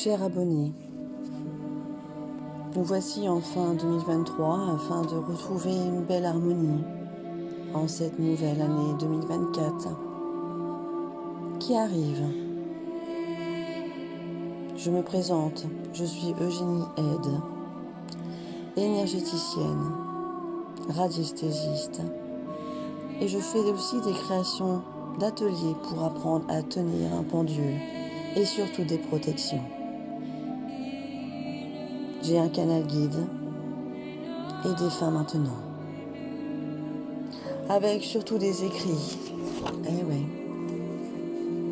Chers abonnés, nous voici en fin 2023 afin de retrouver une belle harmonie en cette nouvelle année 2024 qui arrive. Je me présente, je suis Eugénie Aide, énergéticienne, radiesthésiste et je fais aussi des créations d'ateliers pour apprendre à tenir un pendule et surtout des protections. J'ai un canal guide et des fins maintenant. Avec surtout des écrits. Eh ouais.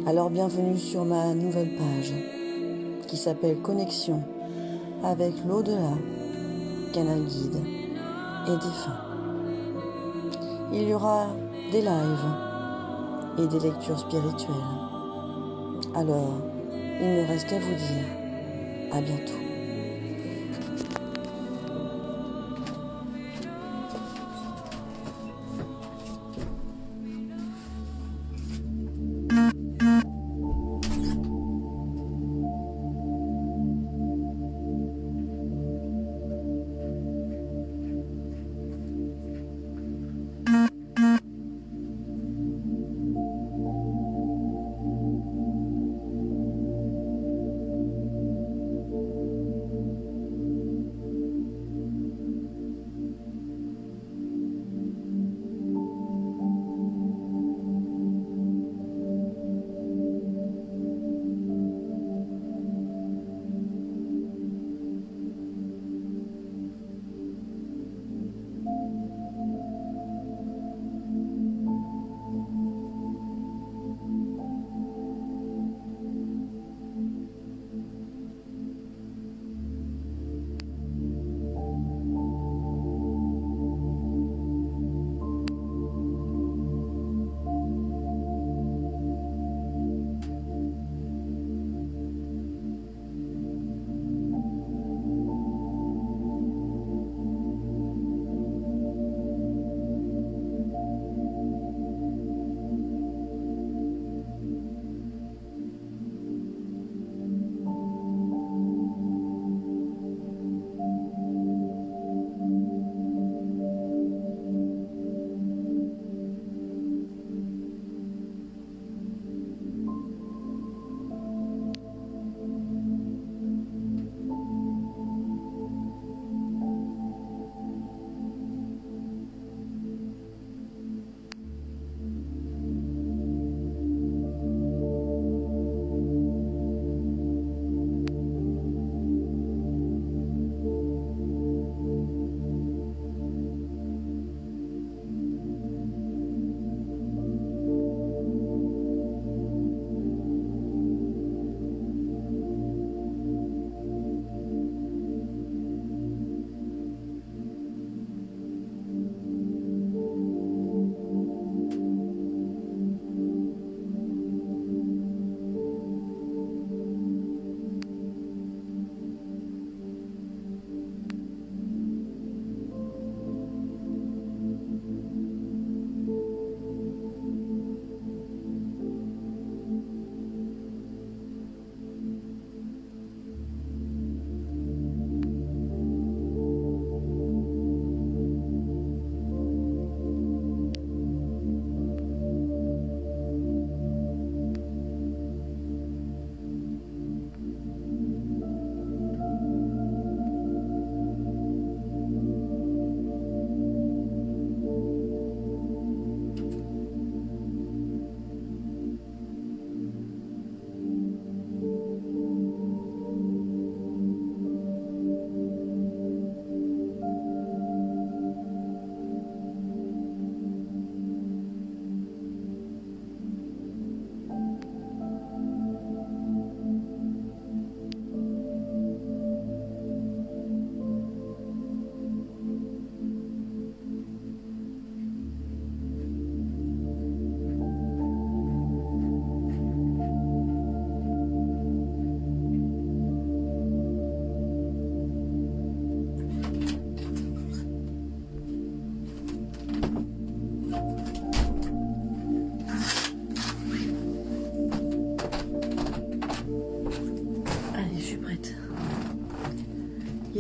Alors bienvenue sur ma nouvelle page qui s'appelle Connexion avec l'au-delà, canal guide et des fins. Il y aura des lives et des lectures spirituelles. Alors, il ne me reste qu'à vous dire à bientôt.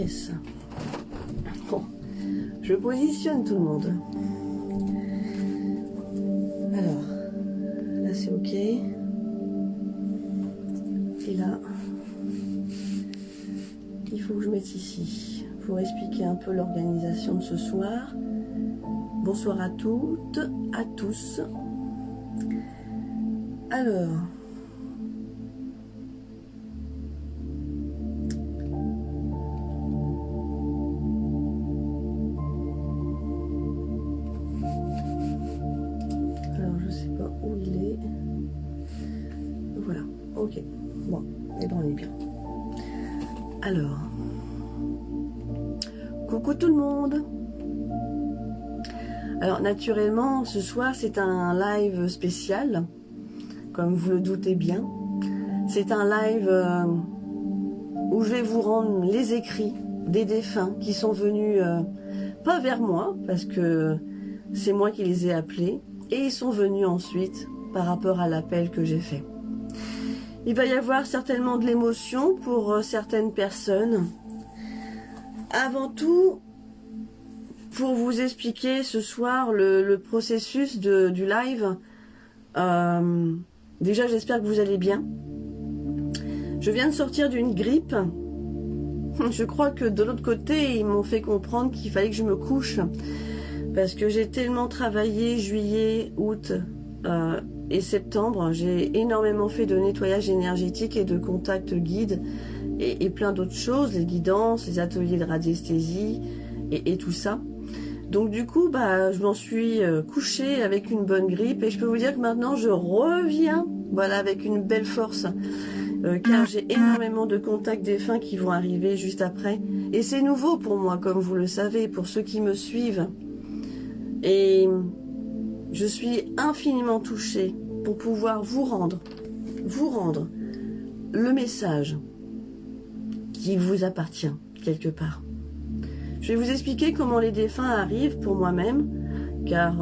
Yes. Bon, je positionne tout le monde. Alors, là c'est ok. Et là, il faut que je mette ici pour expliquer un peu l'organisation de ce soir. Bonsoir à toutes, à tous. Alors, je sais pas où il est. Voilà, ok. Bon, et ben on est bien. Alors, coucou tout le monde. Alors naturellement, ce soir c'est un live spécial, comme vous le doutez bien. C'est un live où je vais vous rendre les écrits des défunts qui sont venus, pas vers moi, parce que c'est moi qui les ai appelés, et ils sont venus ensuite par rapport à l'appel que j'ai fait. Il va y avoir certainement de l'émotion pour certaines personnes. Avant tout, pour vous expliquer ce soir le processus du live, déjà j'espère que vous allez bien. Je viens de sortir d'une grippe. Je crois que de l'autre côté, ils m'ont fait comprendre qu'il fallait que je me couche. Parce que j'ai tellement travaillé juillet, août et septembre. J'ai énormément fait de nettoyage énergétique et de contact guide et plein d'autres choses, les guidances, les ateliers de radiesthésie et tout ça. Donc du coup, je m'en suis couchée avec une bonne grippe et je peux vous dire que maintenant je reviens, voilà, avec une belle force, car j'ai énormément de contacts défunts qui vont arriver juste après. Et c'est nouveau pour moi, comme vous le savez, pour ceux qui me suivent. Et je suis infiniment touchée pour pouvoir vous rendre le message qui vous appartient quelque part. Je vais vous expliquer comment les défunts arrivent pour moi-même, car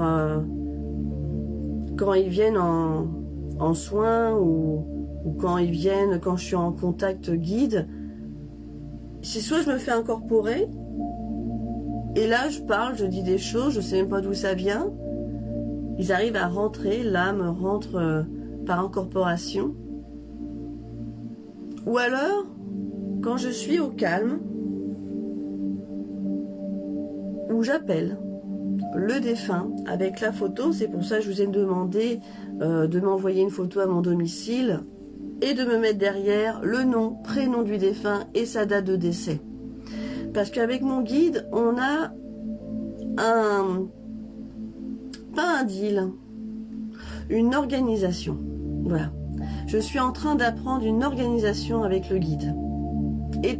quand ils viennent en soins ou quand ils viennent, quand je suis en contact guide, c'est soit je me fais incorporer, et là je parle, je dis des choses, je sais même pas d'où ça vient, ils arrivent à rentrer, l'âme rentre par incorporation, ou alors quand je suis au calme, où j'appelle le défunt avec la photo. C'est pour ça que je vous ai demandé de m'envoyer une photo à mon domicile et de me mettre derrière le nom, prénom du défunt et sa date de décès. Parce qu'avec mon guide, on a pas un deal, une organisation. Voilà. Je suis en train d'apprendre une organisation avec le guide. Et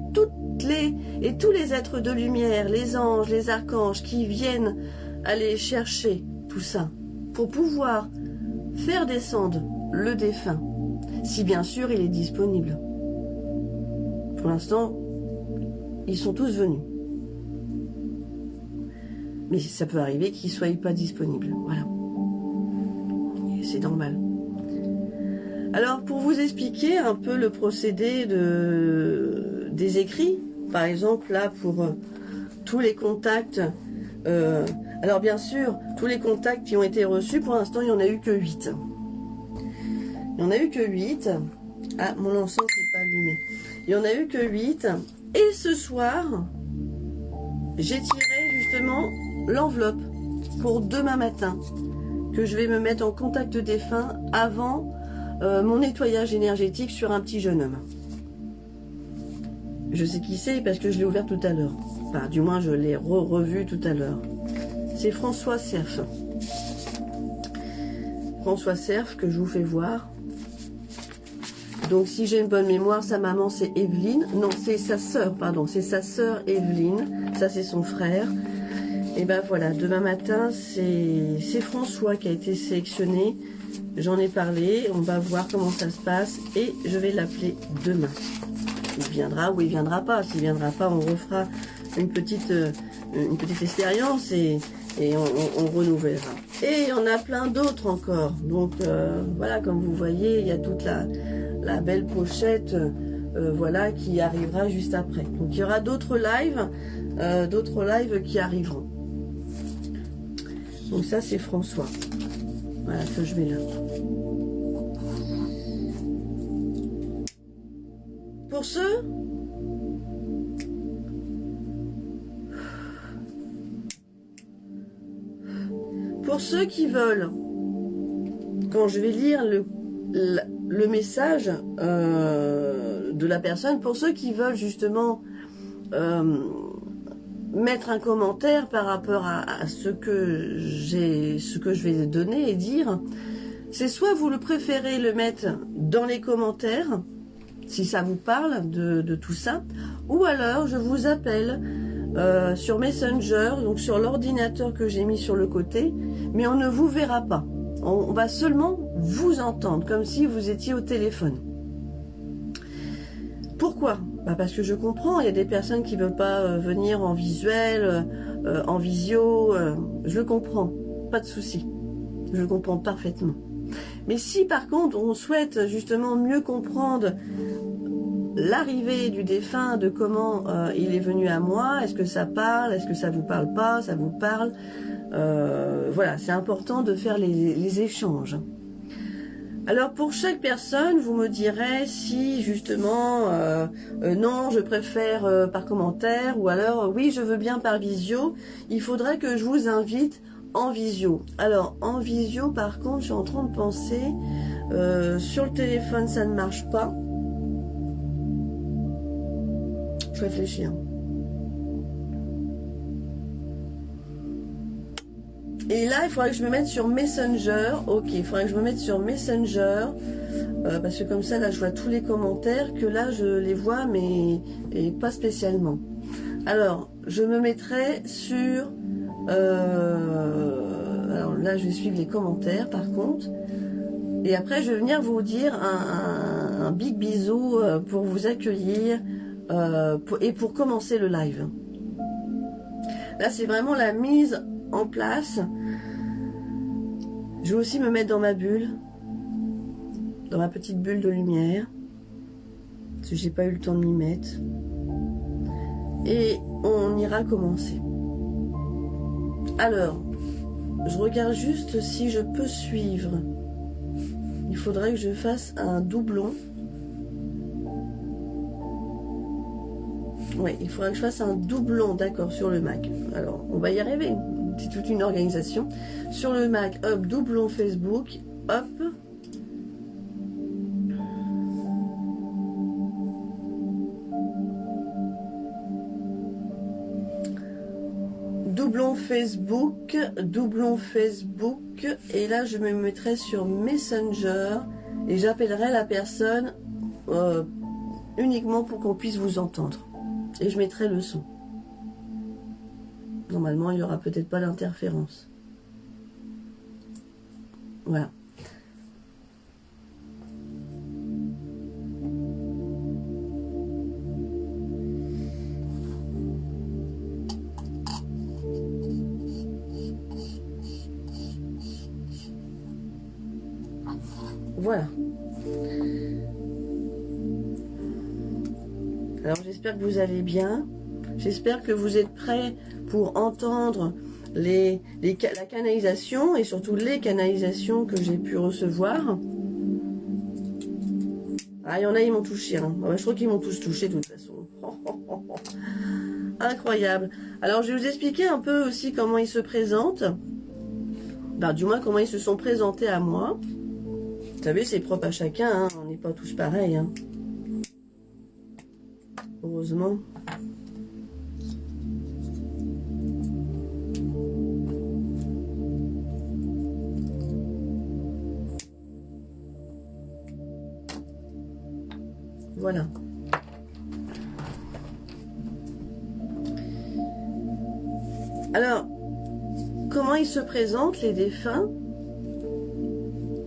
tous les êtres de lumière, les anges, les archanges qui viennent aller chercher tout ça pour pouvoir faire descendre le défunt, si bien sûr il est disponible. Pour l'instant, ils sont tous venus. Mais ça peut arriver qu'ils ne soient pas disponibles. Voilà. C'est normal. Alors, pour vous expliquer un peu le procédé des écrits, par exemple, là, pour tous les contacts, alors bien sûr, tous les contacts qui ont été reçus, pour l'instant, il n'y en a eu que 8. Il n'y en a eu que 8. Ah, mon encens n'est pas allumé. Il n'y en a eu que 8. Et ce soir, j'ai tiré justement l'enveloppe pour demain matin, que je vais me mettre en contact défunt avant mon nettoyage énergétique sur un petit jeune homme. Je sais qui c'est parce que je l'ai ouvert tout à l'heure. Enfin, du moins, je l'ai revu tout à l'heure. C'est François Cerf. François Cerf, que je vous fais voir. Donc, si j'ai une bonne mémoire, sa maman, c'est Evelyne. Non, c'est sa sœur, pardon. C'est sa sœur Evelyne. Ça, c'est son frère. Et ben voilà, demain matin, c'est François qui a été sélectionné. J'en ai parlé. On va voir comment ça se passe. Et je vais l'appeler demain. Il viendra ou il viendra pas. S'il viendra pas, on refera une petite expérience et on renouvellera. Et il y en a plein d'autres encore. Donc voilà, comme vous voyez, il y a toute la belle pochette voilà, qui arrivera juste après. Donc il y aura d'autres lives qui arriveront. Donc ça c'est François, voilà, que je mets là. Pour ceux qui veulent, quand je vais lire le message de la personne, pour ceux qui veulent justement mettre un commentaire par rapport à ce que je vais donner et dire, c'est soit vous le préférez le mettre dans les commentaires, si ça vous parle de tout ça, ou alors je vous appelle sur Messenger, donc sur l'ordinateur que j'ai mis sur le côté, mais on ne vous verra pas. On va seulement vous entendre, comme si vous étiez au téléphone. Pourquoi? Parce que je comprends, il y a des personnes qui ne veulent pas venir en visuel, en visio, je le comprends, pas de souci, je le comprends parfaitement. Mais si par contre on souhaite justement mieux comprendre l'arrivée du défunt, de comment il est venu à moi, est-ce que ça parle, est-ce que ça vous parle pas, ça vous parle, voilà, c'est important de faire les échanges. Alors pour chaque personne, vous me direz si justement non, je préfère par commentaire, ou alors oui, je veux bien par visio. Il faudrait que je vous invite en visio. Alors en visio, par contre, je suis en train de penser, sur le téléphone ça ne marche pas. Je réfléchis. Et là, il faudrait que je me mette sur Messenger. Ok, il faudrait que je me mette sur Messenger. Parce que comme ça, là, je vois tous les commentaires. Que là, je les vois, mais et pas spécialement. Alors, je me mettrai sur... alors là, je vais suivre les commentaires, par contre. Et après, je vais venir vous dire un big bisou pour vous accueillir et pour commencer le live. Là, c'est vraiment la mise en place. Je vais aussi me mettre dans ma bulle, dans ma petite bulle de lumière, parce que j'ai pas eu le temps de m'y mettre. Et on ira commencer. Alors, je regarde juste si je peux suivre. Il faudrait que je fasse un doublon. Oui, il faudrait que je fasse un doublon, d'accord, sur le Mac. Alors, on va y arriver. C'est toute une organisation. Sur le Mac, hop, doublon Facebook, hop. Doublon Facebook, et là je me mettrai sur Messenger et j'appellerai la personne uniquement pour qu'on puisse vous entendre. Et je mettrai le son. Normalement, il n'y aura peut-être pas d'interférence. Voilà. Voilà. Alors j'espère que vous allez bien. J'espère que vous êtes prêts pour entendre la canalisation et surtout les canalisations que j'ai pu recevoir. Ah, il y en a, ils m'ont touché. Hein. Je crois qu'ils m'ont tous touché de toute façon. Incroyable. Alors je vais vous expliquer un peu aussi comment ils se présentent. Ben, du moins comment ils se sont présentés à moi. Vous savez, c'est propre à chacun, hein. On n'est pas tous pareils. Hein. Heureusement. Voilà. Alors, comment ils se présentent, les défunts?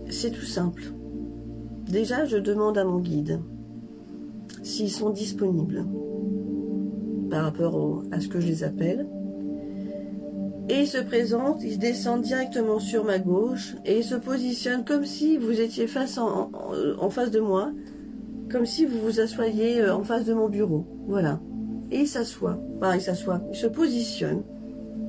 C'est tout simple. Déjà, je demande à mon guide s'ils sont disponibles par rapport à ce que je les appelle. Et ils se présentent, ils descendent directement sur ma gauche et ils se positionnent comme si vous étiez en face de moi, comme si vous vous assoyiez en face de mon bureau. Voilà. Et il s'assoit. Enfin, il s'assoit. Il se positionne.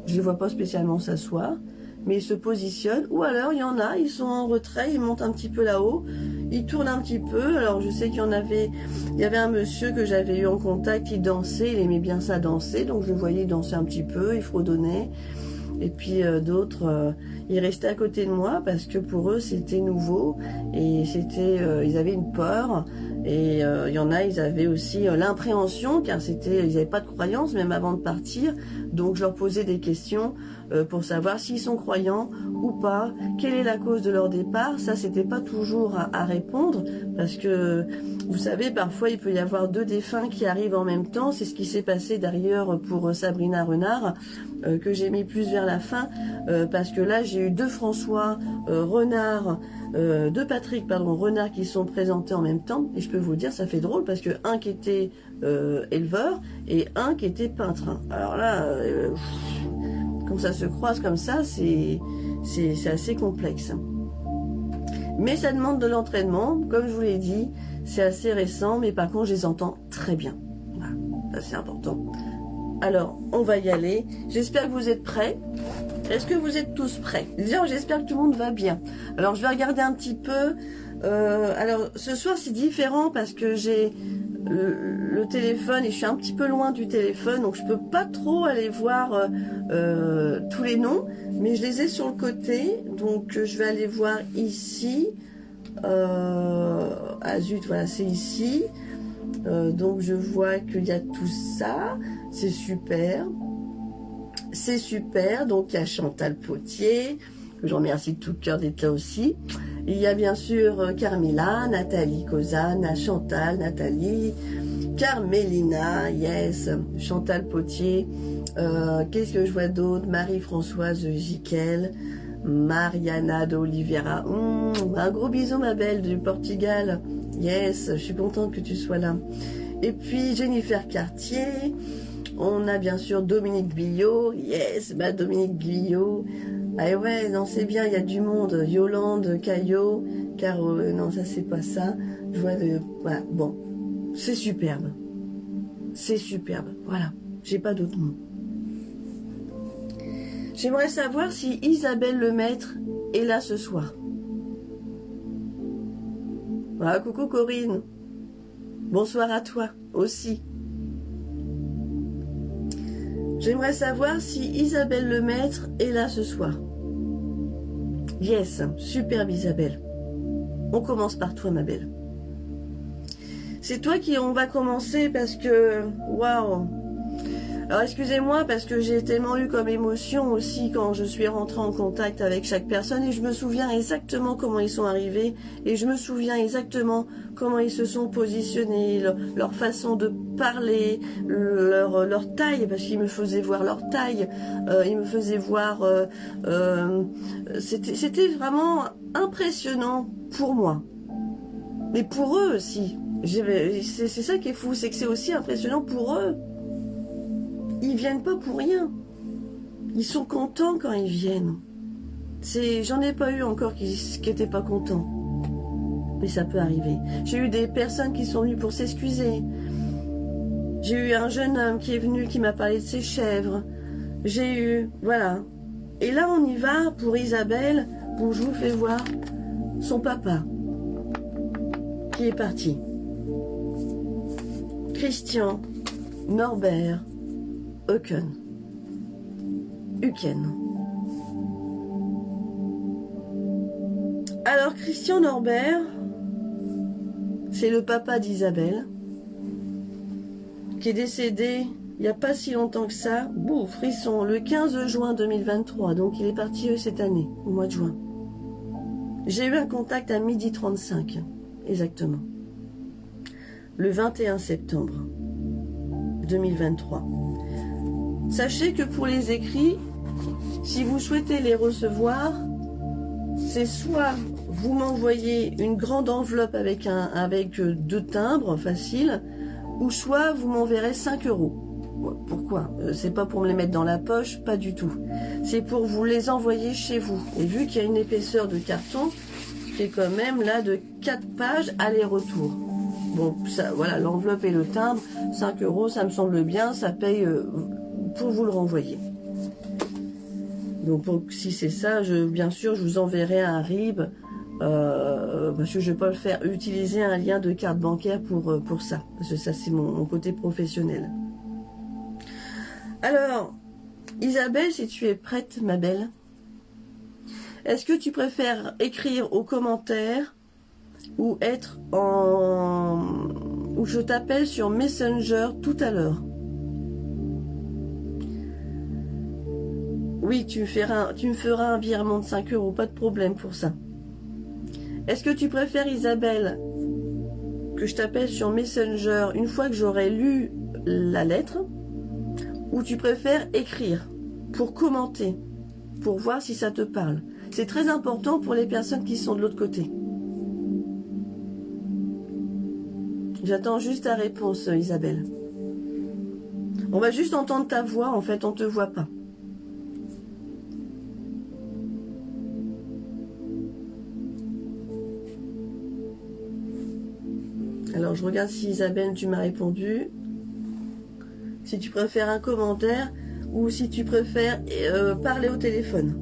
Je ne le vois pas spécialement s'asseoir, mais il se positionne. Ou alors, il y en a, ils sont en retrait, ils montent un petit peu là-haut, ils tournent un petit peu. Alors, je sais qu'il y en avait... Il y avait un monsieur que j'avais eu en contact, il dansait, il aimait bien ça danser. Donc, je le voyais danser un petit peu, il fredonnait. Et puis d'autres, ils restaient à côté de moi parce que pour eux c'était nouveau et c'était, ils avaient une peur. Et il y en a, ils avaient aussi l'appréhension car ils n'avaient pas de croyance même avant de partir. Donc je leur posais des questions pour savoir s'ils sont croyants ou pas, quelle est la cause de leur départ. Ça c'était pas toujours à répondre parce que vous savez, parfois il peut y avoir deux défunts qui arrivent en même temps. C'est ce qui s'est passé d'ailleurs pour Sabrina Renard, que j'ai mis plus vers la fin, parce que là j'ai eu deux François Renard, deux Patrick Renard qui sont présentés en même temps. Et je peux vous dire, ça fait drôle parce que un qui était éleveur et un qui était peintre. Alors là, quand ça se croise comme ça, c'est assez complexe. Mais ça demande de l'entraînement, comme je vous l'ai dit, c'est assez récent, mais par contre je les entends très bien. Voilà, ça c'est important. Alors, on va y aller. J'espère que vous êtes prêts. Est-ce que vous êtes tous prêts? Déjà, j'espère que tout le monde va bien. Alors, je vais regarder un petit peu. Alors, ce soir, c'est différent parce que j'ai le téléphone et je suis un petit peu loin du téléphone. Donc, je peux pas trop aller voir tous les noms. Mais je les ai sur le côté. Donc, je vais aller voir ici. Ah zut, voilà, c'est ici. Donc, je vois qu'il y a tout ça. C'est super. C'est super. Donc, il y a Chantal Potier, que je remercie de tout cœur d'être là aussi. Il y a bien sûr Carmela, Nathalie Cozanne, Chantal, Nathalie, Carmélina, yes, Chantal Potier. Qu'est-ce que je vois d'autre? Marie-Françoise Jiquel, Mariana de Oliveira. Un gros bisou, ma belle, du Portugal. Yes, je suis contente que tu sois là. Et puis, Jennifer Cartier. On a bien sûr Dominique Guillot. Yes, bah Dominique Guillot. Ah ouais, non, c'est bien, il y a du monde. Yolande Caillot. Caro, non, ça, c'est pas ça. Je vois de... Voilà, bon. C'est superbe. C'est superbe. Voilà. J'ai pas d'autres mots. J'aimerais savoir si Isabelle Lemaître est là ce soir. Voilà, coucou Corinne. Bonsoir à toi aussi. J'aimerais savoir si Isabelle Lemaître est là ce soir. Yes, superbe Isabelle. On commence par toi, ma belle. C'est toi qui on va commencer parce que... Waouh. Alors excusez-moi parce que j'ai tellement eu comme émotion aussi quand je suis rentrée en contact avec chaque personne et je me souviens exactement comment ils sont arrivés et je me souviens exactement comment ils se sont positionnés, leur façon de parler, leur taille, parce qu'ils me faisaient voir leur taille, ils me faisaient voir... c'était vraiment impressionnant pour moi. Mais pour eux aussi. C'est ça qui est fou, c'est que c'est aussi impressionnant pour eux. Ils viennent pas pour rien. Ils sont contents quand ils viennent. J'en ai pas eu encore qui étaient pas contents. Mais ça peut arriver. J'ai eu des personnes qui sont venues pour s'excuser. J'ai eu un jeune homme qui est venu, qui m'a parlé de ses chèvres. J'ai eu... Voilà. Et là, on y va pour Isabelle, où je vous fais voir son papa, qui est parti. Christian Norbert Hucken. Alors, Christian Norbert, c'est le papa d'Isabelle, qui est décédé il n'y a pas si longtemps que ça. Bouh, frisson, le 15 juin 2023. Donc, il est parti cette année, au mois de juin. J'ai eu un contact à 12h35, exactement. Le 21 septembre 2023. Sachez que pour les écrits, si vous souhaitez les recevoir, c'est soit vous m'envoyez une grande enveloppe avec deux timbres faciles, ou soit vous m'enverrez 5 €. Pourquoi? C'est pas pour me les mettre dans la poche, pas du tout. C'est pour vous les envoyer chez vous. Et vu qu'il y a une épaisseur de carton, qui est quand même là de 4 pages aller-retour. Bon, ça, voilà, l'enveloppe et le timbre, 5 €, ça me semble bien, ça paye pour vous le renvoyer. Donc, si c'est ça, bien sûr, je vous enverrai un RIB, parce que je ne vais pas le faire utiliser un lien de carte bancaire pour ça, parce que ça, c'est mon côté professionnel. Alors, Isabelle, si tu es prête, ma belle, est-ce que tu préfères écrire aux commentaires ou être ou je t'appelle sur Messenger tout à l'heure? Oui, tu me feras un virement de 5 €, pas de problème pour ça. Est-ce que tu préfères, Isabelle, que je t'appelle sur Messenger une fois que j'aurai lu la lettre, ou tu préfères écrire pour commenter, pour voir si ça te parle? C'est très important pour les personnes qui sont de l'autre côté. J'attends juste ta réponse, Isabelle. On va juste entendre ta voix, en fait, on ne te voit pas. Alors, je regarde si Isabelle, tu m'as répondu. Si tu préfères un commentaire ou si tu préfères parler au téléphone.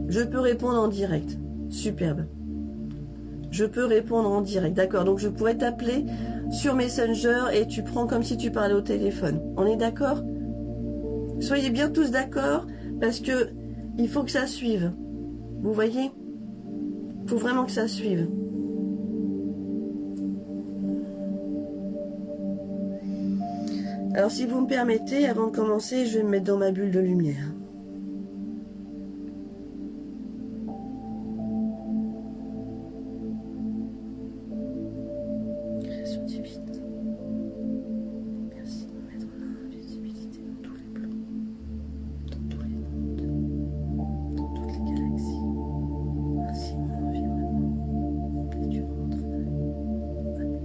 Je peux répondre en direct. Superbe. Je peux répondre en direct. D'accord, donc je pourrais t'appeler sur Messenger et tu prends comme si tu parlais au téléphone. On est d'accord? Soyez bien tous d'accord parce que il faut que ça suive. Vous voyez? Il faut vraiment que ça suive. Alors si vous me permettez, avant de commencer, je vais me mettre dans ma bulle de lumière. Création divine. Merci de me mettre l'invisibilité dans tous les plans, dans tous les mondes, dans toutes les galaxies. Merci mon environnement et durant mon travail. Amen.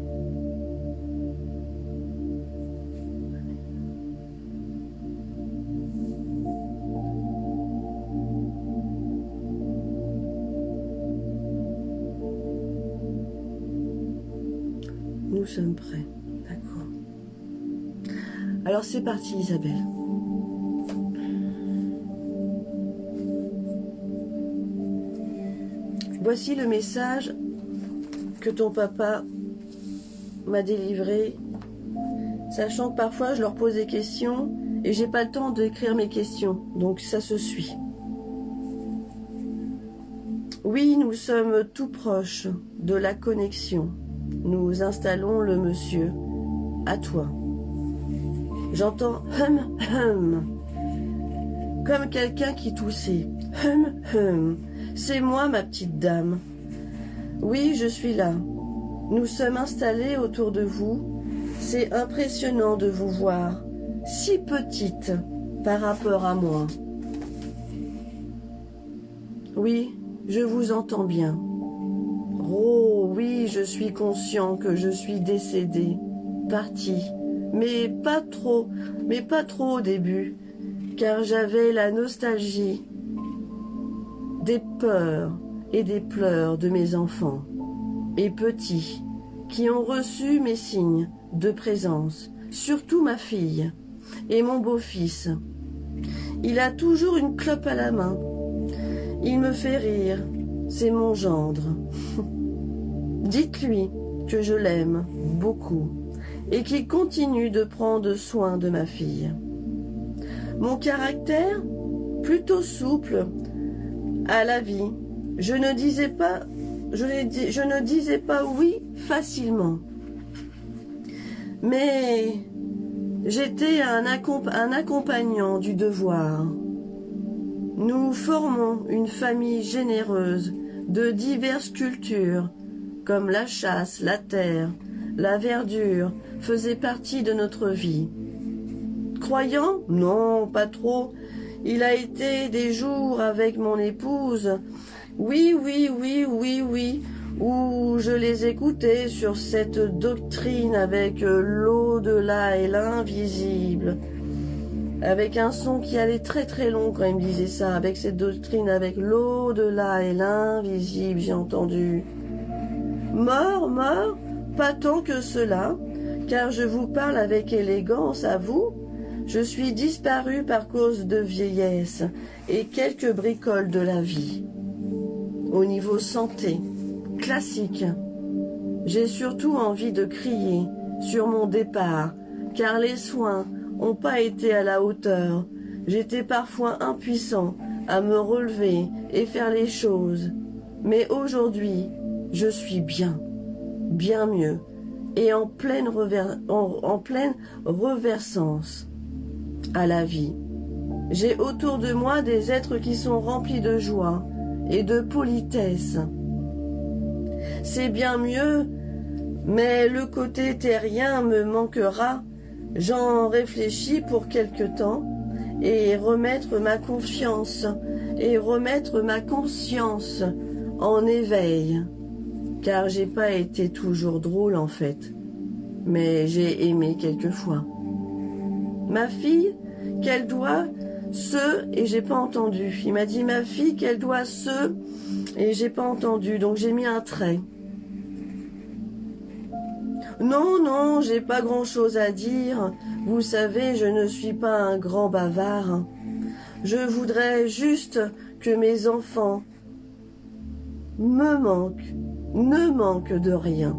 Nous sommes prêts, d'accord. Alors c'est parti, Isabelle. Voici le message que ton papa m'a délivré, sachant que parfois je leur pose des questions et j'ai pas le temps d'écrire mes questions, donc ça se suit. Oui, nous sommes tout proches de la connexion. Nous installons le monsieur. À toi. J'entends hum hum. Comme quelqu'un qui toussait. Hum hum. C'est moi, ma petite dame. Oui, je suis là. Nous sommes installés autour de vous. C'est impressionnant de vous voir. Si petite par rapport à moi. Oui, je vous entends bien. Oh oui, je suis conscient que je suis décédé, parti, mais pas trop au début, car j'avais la nostalgie des peurs et des pleurs de mes enfants, et petits, qui ont reçu mes signes de présence, surtout ma fille et mon beau-fils. Il a toujours une clope à la main. Il me fait rire, c'est mon gendre. Dites-lui que je l'aime beaucoup et qu'il continue de prendre soin de ma fille. Mon caractère, plutôt souple à la vie, je ne disais pas oui facilement. Mais j'étais un accompagnant du devoir. Nous formons une famille généreuse de diverses cultures, comme la chasse, la terre, la verdure, faisaient partie de notre vie. Croyant? Non, pas trop. Il a été des jours avec mon épouse, oui, où je les écoutais sur cette doctrine avec l'au-delà et l'invisible. avec un son qui allait très très long quand il me disait ça, avec cette doctrine, avec l'au-delà et l'invisible, j'ai entendu. Mort, mort, pas tant que cela, car je vous parle avec élégance à vous. Je suis disparu par cause de vieillesse et quelques bricoles de la vie. Au niveau santé, classique, j'ai surtout envie de crier sur mon départ, car les soins n'ont pas été à la hauteur. J'étais parfois impuissant à me relever et faire les choses. Mais aujourd'hui, je suis bien, bien mieux, et en pleine reversance à la vie. J'ai autour de moi des êtres qui sont remplis de joie et de politesse. C'est bien mieux, mais le côté terrien me manquera. J'en réfléchis pour quelque temps et remettre ma confiance et remettre ma conscience en éveil. Car j'ai pas été toujours drôle en fait, mais j'ai aimé quelquefois. Ma fille, qu'elle doit et j'ai pas entendu. Il m'a dit ma fille qu'elle doit et j'ai pas entendu, donc j'ai mis un trait. Non, non, j'ai pas grand chose à dire. Vous savez, je ne suis pas un grand bavard. Je voudrais juste que mes enfants ne manquent de rien.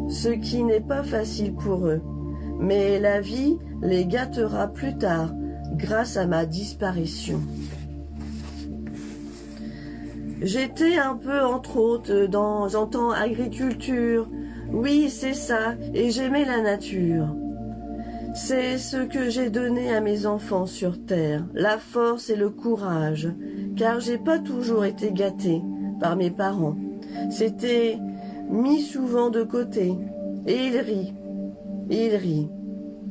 Ce qui n'est pas facile pour eux. Mais la vie les gâtera plus tard grâce à ma disparition. J'étais un peu, entre autres, j'entends agriculture. Oui, c'est ça, et j'aimais la nature. C'est ce que j'ai donné à mes enfants sur terre, la force et le courage, car j'ai pas toujours été gâtée par mes parents. C'était mis souvent de côté, et il rit.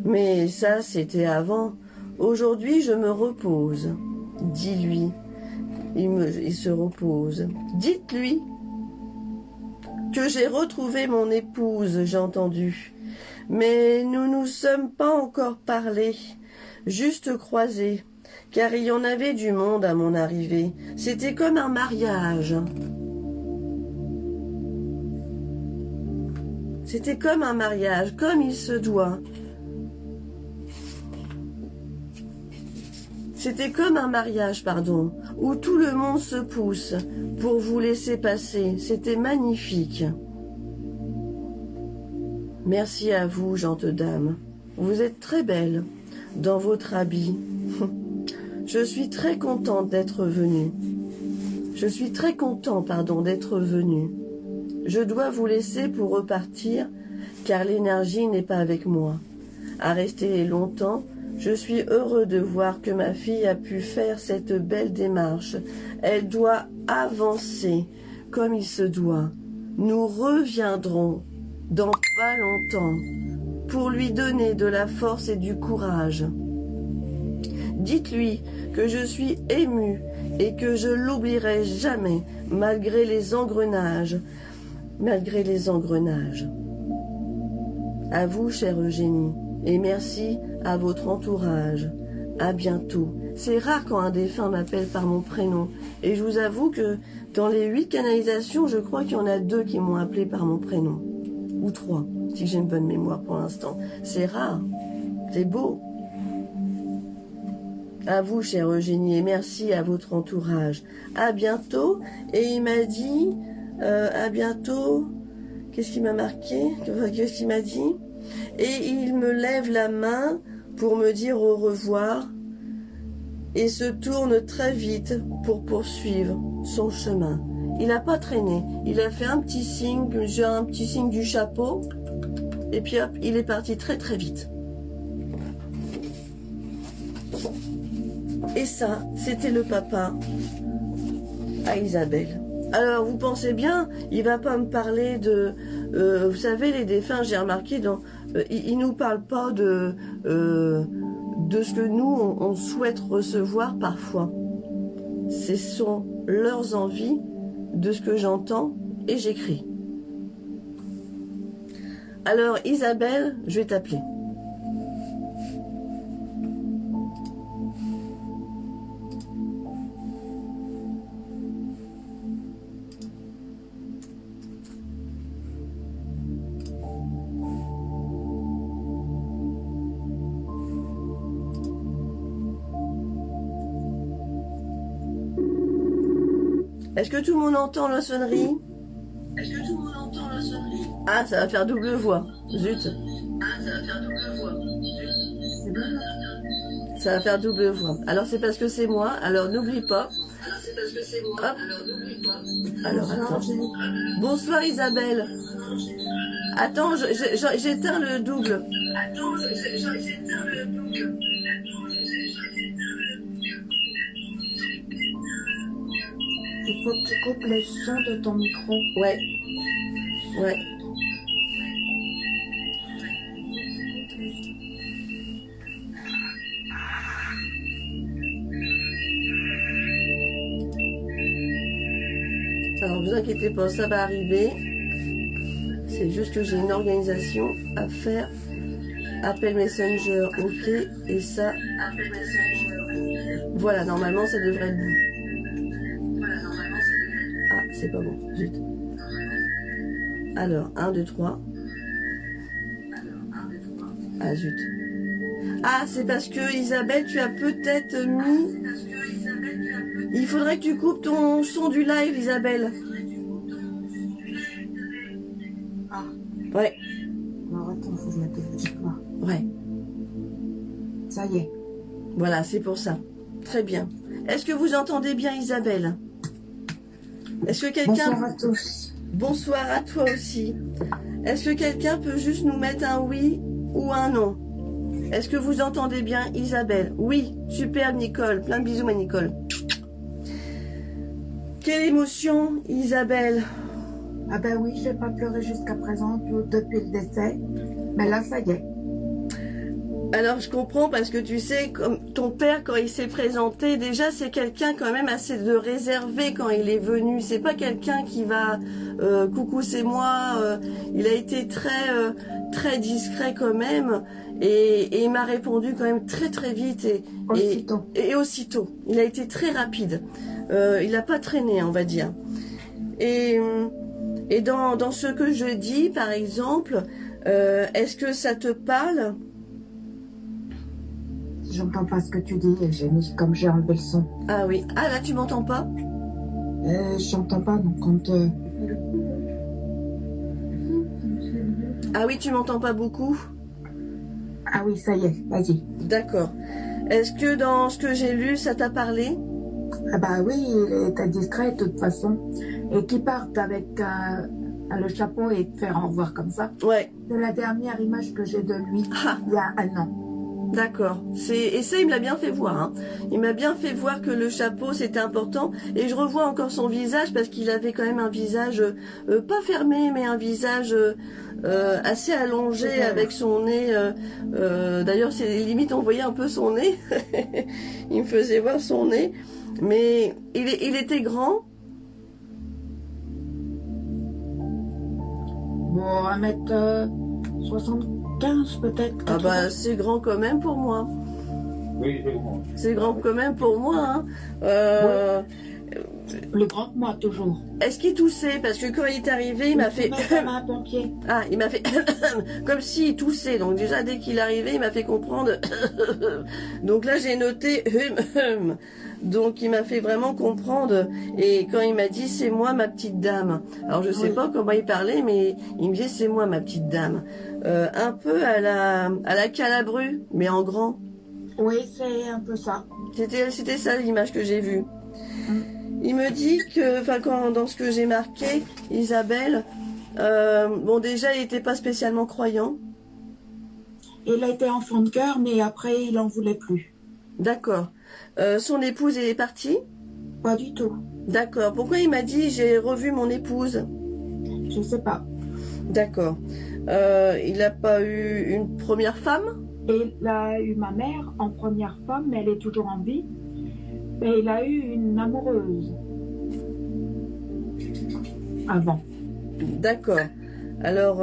Mais ça, c'était avant. Aujourd'hui, je me repose. Dis-lui. Il se repose. Dites-lui que j'ai retrouvé mon épouse, j'ai entendu. Mais nous nous sommes pas encore parlé, juste croisés, car il y en avait du monde à mon arrivée. C'était comme un mariage. C'était comme un mariage, comme il se doit. C'était comme un mariage, pardon, où tout le monde se pousse pour vous laisser passer. C'était magnifique. Merci à vous, gentes dames. Vous êtes très belle dans votre habit. Je suis très contente d'être venue. Je suis très content, d'être venu. Je dois vous laisser pour repartir, car l'énergie n'est pas avec moi. À rester longtemps, je suis heureux de voir que ma fille a pu faire cette belle démarche. Elle doit avancer comme il se doit. Nous reviendrons dans pas longtemps pour lui donner de la force et du courage. Dites-lui que je suis émue et que je l'oublierai jamais malgré les engrenages. À vous, chère Eugénie, et merci à votre entourage. À bientôt. C'est rare quand un défunt m'appelle par mon prénom. Et je vous avoue que dans les 8 canalisations, je crois qu'il y en a 2 qui m'ont appelé par mon prénom. Ou 3, si j'ai une bonne mémoire pour l'instant. C'est rare. C'est beau. À vous, chère Eugénie, et merci à votre entourage. À bientôt. Et il m'a dit, à bientôt. Qu'est-ce qu'il m'a marqué? Qu'est-ce qu'il m'a dit? Et il me lève la main pour me dire au revoir et se tourne très vite pour poursuivre son chemin. Il n'a pas traîné, il a fait un petit signe du chapeau et puis hop, il est parti très très vite. Et ça, c'était le papa à Isabelle. Alors, vous pensez bien, il va pas me parler de... vous savez, les défunts, j'ai remarqué, ils nous parlent pas de ce que nous, on souhaite recevoir parfois. Ce sont leurs envies de ce que j'entends et j'écris. Alors, Isabelle, je vais t'appeler. Est-ce que tout le monde entend la sonnerie? Est-ce que tout le monde entend la sonnerie? Ah, ça va faire double voix. Zut. Ah, ça va faire double voix. Ça va faire double voix. Alors c'est parce que c'est moi. Alors n'oublie pas. Alors c'est parce que c'est moi. Hop. Alors n'oublie pas. Alors attends. Bonsoir Isabelle. Attends, j'éteins le double. Attends, j'éteins le double. Il faut que tu coupes le son de ton micro. Ouais. Ouais. Alors, vous inquiétez pas, ça va arriver. C'est juste que j'ai une organisation à faire. Appel Messenger, ok. Et ça, Appel Messenger. Voilà, normalement, ça devrait être bon. Voilà, normalement, ça devrait être bon. Ah, c'est pas bon, zut. Alors, 1, 2, 3. Ah, zut. Ah, c'est parce que Isabelle, tu as peut-être mis... Il faudrait que tu coupes ton son du live, Isabelle. Ah. Ouais. Alors attends, faut que je mette le petit quoi. Ouais. Ça y est. Voilà, c'est pour ça. Très bien. Est-ce que vous entendez bien Isabelle? Est-ce que quelqu'un... Bonsoir à tous. Bonsoir à toi aussi. Est-ce que quelqu'un peut juste nous mettre un oui ou un non? Est-ce que vous entendez bien Isabelle? Oui, super Nicole. Plein de bisous à Nicole. Quelle émotion, Isabelle? Ah ben oui, j'ai pas pleuré jusqu'à présent depuis le décès. Mais là, ça y est. Alors je comprends parce que tu sais, comme ton père quand il s'est présenté, déjà c'est quelqu'un quand même assez de réservé quand il est venu. C'est pas quelqu'un qui va coucou c'est moi. Il a été très discret quand même et il m'a répondu quand même très vite et aussitôt. Il a été très rapide. Il n'a pas traîné, on va dire. Et dans ce que je dis, par exemple, est-ce que ça te parle? J'entends pas ce que tu dis, comme j'ai enlevé le son. Ah oui. Ah là, tu m'entends pas? J'entends pas, donc quand... Ah oui, tu m'entends pas beaucoup? Ah oui, ça y est, vas-y. D'accord. Est-ce que dans ce que j'ai lu, ça t'a parlé? Ah bah oui, il était discret de toute façon. Et qui partent avec le chapeau et te faire au revoir comme ça. Ouais. C'est la dernière image que j'ai de lui, il y a un an. D'accord. Et ça, il me l'a bien fait voir. Hein. Il m'a bien fait voir que le chapeau, c'était important. Et je revois encore son visage parce qu'il avait quand même un visage, pas fermé, mais un visage assez allongé avec son nez. D'ailleurs, c'est limite, on voyait un peu son nez. Il me faisait voir son nez. Mais il était grand. Bon, 1m75 peut-être. Ah bah c'est grand quand même pour moi. Oui, c'est grand. C'est grand quand même pour moi. Hein. Ouais. Plus grand que moi toujours. Est-ce qu'il toussait? Parce que quand il est arrivé, il m'a fait... un pompier. Ah, il m'a fait... comme s'il toussait. Donc déjà, dès qu'il est arrivé, il m'a fait comprendre... Donc là, j'ai noté... Donc il m'a fait vraiment comprendre. Et quand il m'a dit, c'est moi ma petite dame. Alors je sais pas comment il parlait, mais il me disait, c'est moi ma petite dame. Un peu à la Calabru, mais en grand. Oui, c'est un peu ça. C'était ça l'image que j'ai vue. Il me dit que, enfin, dans ce que j'ai marqué, Isabelle, bon, déjà, il n'était pas spécialement croyant. Il a été enfant de cœur, mais après, il n'en voulait plus. D'accord. Son épouse, elle est partie? Pas du tout. D'accord. Pourquoi il m'a dit, j'ai revu mon épouse? Je sais pas. D'accord. Il n'a pas eu une première femme? Il a eu ma mère en première femme, mais elle est toujours en vie. Et il a eu une amoureuse avant. D'accord. Alors,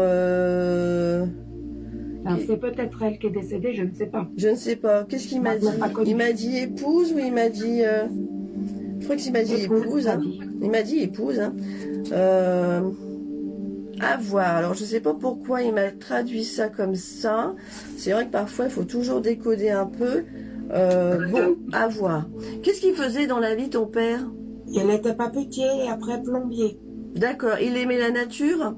c'est peut-être elle qui est décédée, je ne sais pas. Je ne sais pas. Qu'est-ce qu'il m'a dit? Il m'a dit épouse ou il m'a dit... Je crois qu'il m'a dit épouse. Hein. Il m'a dit épouse. Hein. À voir. Alors, je ne sais pas pourquoi il m'a traduit ça comme ça. C'est vrai que parfois, il faut toujours décoder un peu. Bon, à voir. Qu'est-ce qu'il faisait dans la vie, ton père? Il était papetier et après plombier. D'accord. Il aimait la nature?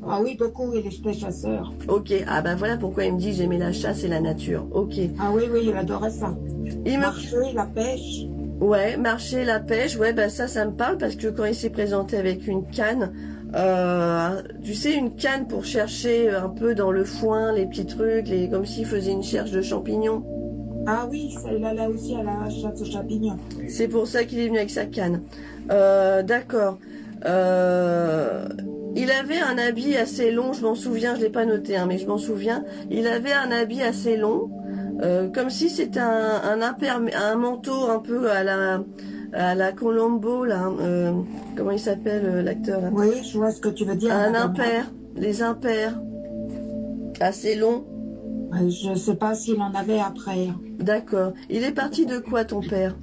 Ah oui, beaucoup, il était chasseur. Ok. Ah ben voilà pourquoi il me dit j'aimais la chasse et la nature. Ok. Ah oui, oui, il adorait ça. Il me... Marcher, la pêche. Ouais, marcher, la pêche, ouais, bah ça me parle parce que quand il s'est présenté avec une canne, tu sais, une canne pour chercher un peu dans le foin les petits trucs, comme s'il faisait une cherche de champignons. Ah oui, il allait aussi à la chasse aux champignons. C'est pour ça qu'il est venu avec sa canne. D'accord. Il avait un habit assez long, je m'en souviens, je l'ai pas noté, hein, mais je m'en souviens. Il avait un habit assez long, comme si c'était un manteau un peu à la Colombo, là. Comment il s'appelle l'acteur là? Oui, je vois ce que tu veux dire. Un impair, les impairs, assez long. Je sais pas s'il en avait après. D'accord. Il est parti de quoi ton père?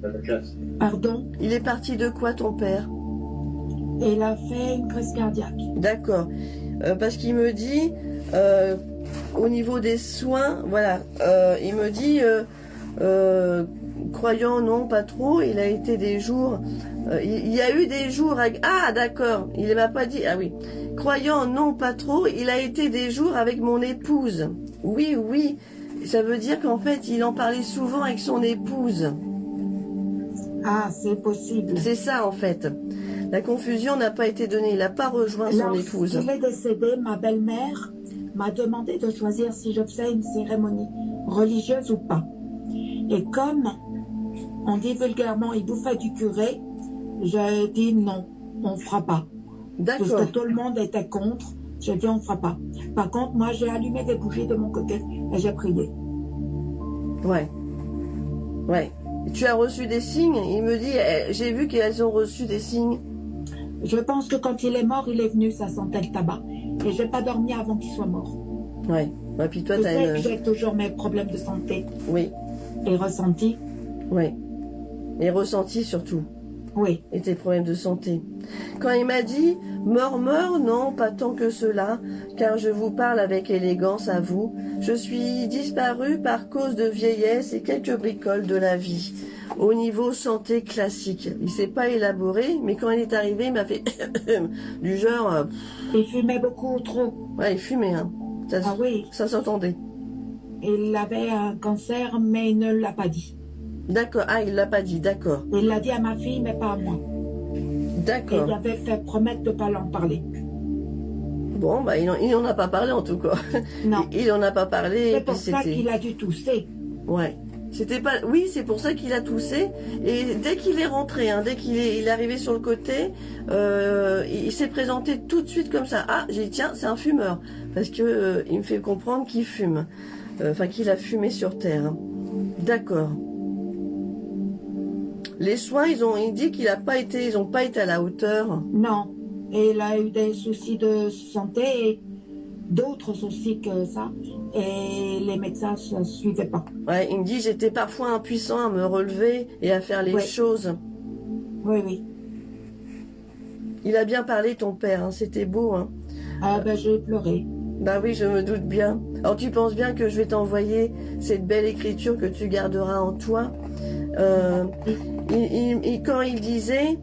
Pardon? Il est parti de quoi ton père? Il a fait une crise cardiaque. D'accord. Parce qu'il me dit, au niveau des soins, voilà, il me dit, croyant non, pas trop, il a été des jours, il y a eu des jours, ah d'accord, il ne m'a pas dit, ah oui, croyant non, pas trop, il a été des jours avec mon épouse. Oui, oui, ça veut dire qu'en fait, il en parlait souvent avec son épouse. Ah, c'est possible. C'est ça en fait. La confusion n'a pas été donnée, il n'a pas rejoint son épouse. Lorsqu'il est décédé, ma belle-mère m'a demandé de choisir si je faisais une cérémonie religieuse ou pas. Et comme on dit vulgairement, il bouffait du curé, j'ai dit non, on ne fera pas. D'accord. Parce que tout le monde était contre, j'ai dit on ne fera pas. Par contre, moi j'ai allumé des bougies de mon côté et j'ai prié. Ouais. Ouais. Tu as reçu des signes? Il me dit, j'ai vu qu'elles ont reçu des signes. Je pense que quand il est mort, il est venu, ça sentait le tabac. Et j'ai pas dormi avant qu'il soit mort. Ouais. Ouais, puis toi, Tu t'as sais une... que j'ai toujours mes problèmes de santé. Oui. Et ressentis. Oui. Et ressenti surtout. Oui. Et tes problèmes de santé. Quand il m'a dit, mort, non, pas tant que cela, car je vous parle avec élégance à vous. Je suis disparu par cause de vieillesse et quelques bricoles de la vie. Au niveau santé classique. Il s'est pas élaboré, mais quand il est arrivé, il m'a fait du genre... Il fumait beaucoup trop. Ouais, il fumait, hein. Ça, Ah oui. Ça s'entendait. Il avait un cancer, mais il ne l'a pas dit. D'accord. Ah, il l'a pas dit, d'accord. Il l'a dit à ma fille, mais pas à moi. Et D'accord. il avait fait promettre de ne pas l'en parler. Bon, bah, il n'en a pas parlé en tout cas. Non. Il en a pas parlé. C'est pour ça qu'il a dû tousser. Ouais. C'était pas. Oui, c'est pour ça qu'il a toussé. Et dès qu'il est rentré, hein, dès qu'il est arrivé sur le côté, il s'est présenté tout de suite comme ça. Ah, j'ai dit tiens, c'est un fumeur, parce que il me fait comprendre qu'il fume, enfin qu'il a fumé sur terre. D'accord. Les soins, il dit qu'il a pas été, ils ont pas été à la hauteur. Non. Et il a eu des soucis de santé et d'autres soucis que ça. Et les médecins ne suivaient pas. Ouais, il me dit j'étais parfois impuissant à me relever et à faire les choses. Oui, oui. Il a bien parlé ton père, hein, c'était beau. Hein. Ah ben j'ai pleuré. Bah oui, je me doute bien. Alors tu penses bien que je vais t'envoyer cette belle écriture que tu garderas en toi. Quand il disait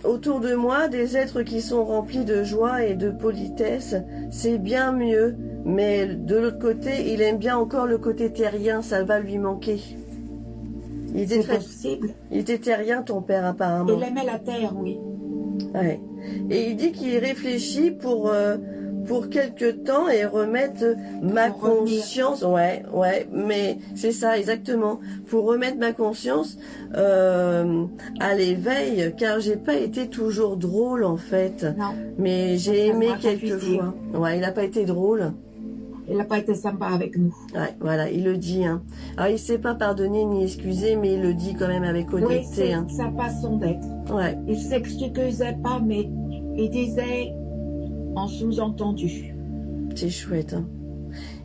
autour de moi des êtres qui sont remplis de joie et de politesse, c'est bien mieux. Mais de l'autre côté, il aime bien encore le côté terrien, ça va lui manquer. C'est possible. Il était terrien, ton père, apparemment. Il aimait la terre, oui. Ouais. Et il dit qu'il réfléchit pour quelque temps et remettre ma conscience. Ouais, mais c'est ça, exactement. Pour remettre ma conscience à l'éveil, car j'ai pas été toujours drôle, en fait. Non. Mais j'ai aimé quelquefois. Ouais, il a pas été drôle. Il n'a pas été sympa avec nous. Ouais, voilà, il le dit. Hein. Alors, il ne s'est pas pardonné ni excusé, mais il le dit quand même avec honnêteté. Oui, c'est hein. sa façon d'être. Ouais. Il ne s'excusait pas, mais il disait en sous-entendu. C'est chouette. Hein.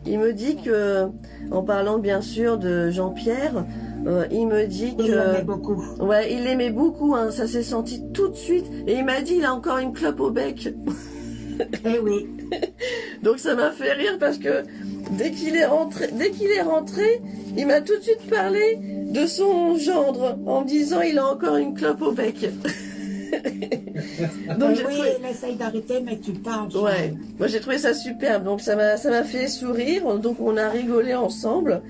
Il me dit que, en parlant bien sûr de Jean-Pierre, il me dit que... Il l'aimait beaucoup. Ouais, il l'aimait beaucoup, hein, ça s'est senti tout de suite. Et il m'a dit, il a encore une clope au bec. Eh oui. Donc ça m'a fait rire parce que dès qu'il est rentré, il m'a tout de suite parlé de son gendre en me disant il a encore une clope au bec. Donc j'ai oui, trouvé... elle essaye d'arrêter, mais tu parles. Ouais, moi j'ai trouvé ça superbe, donc ça m'a fait sourire, donc on a rigolé ensemble,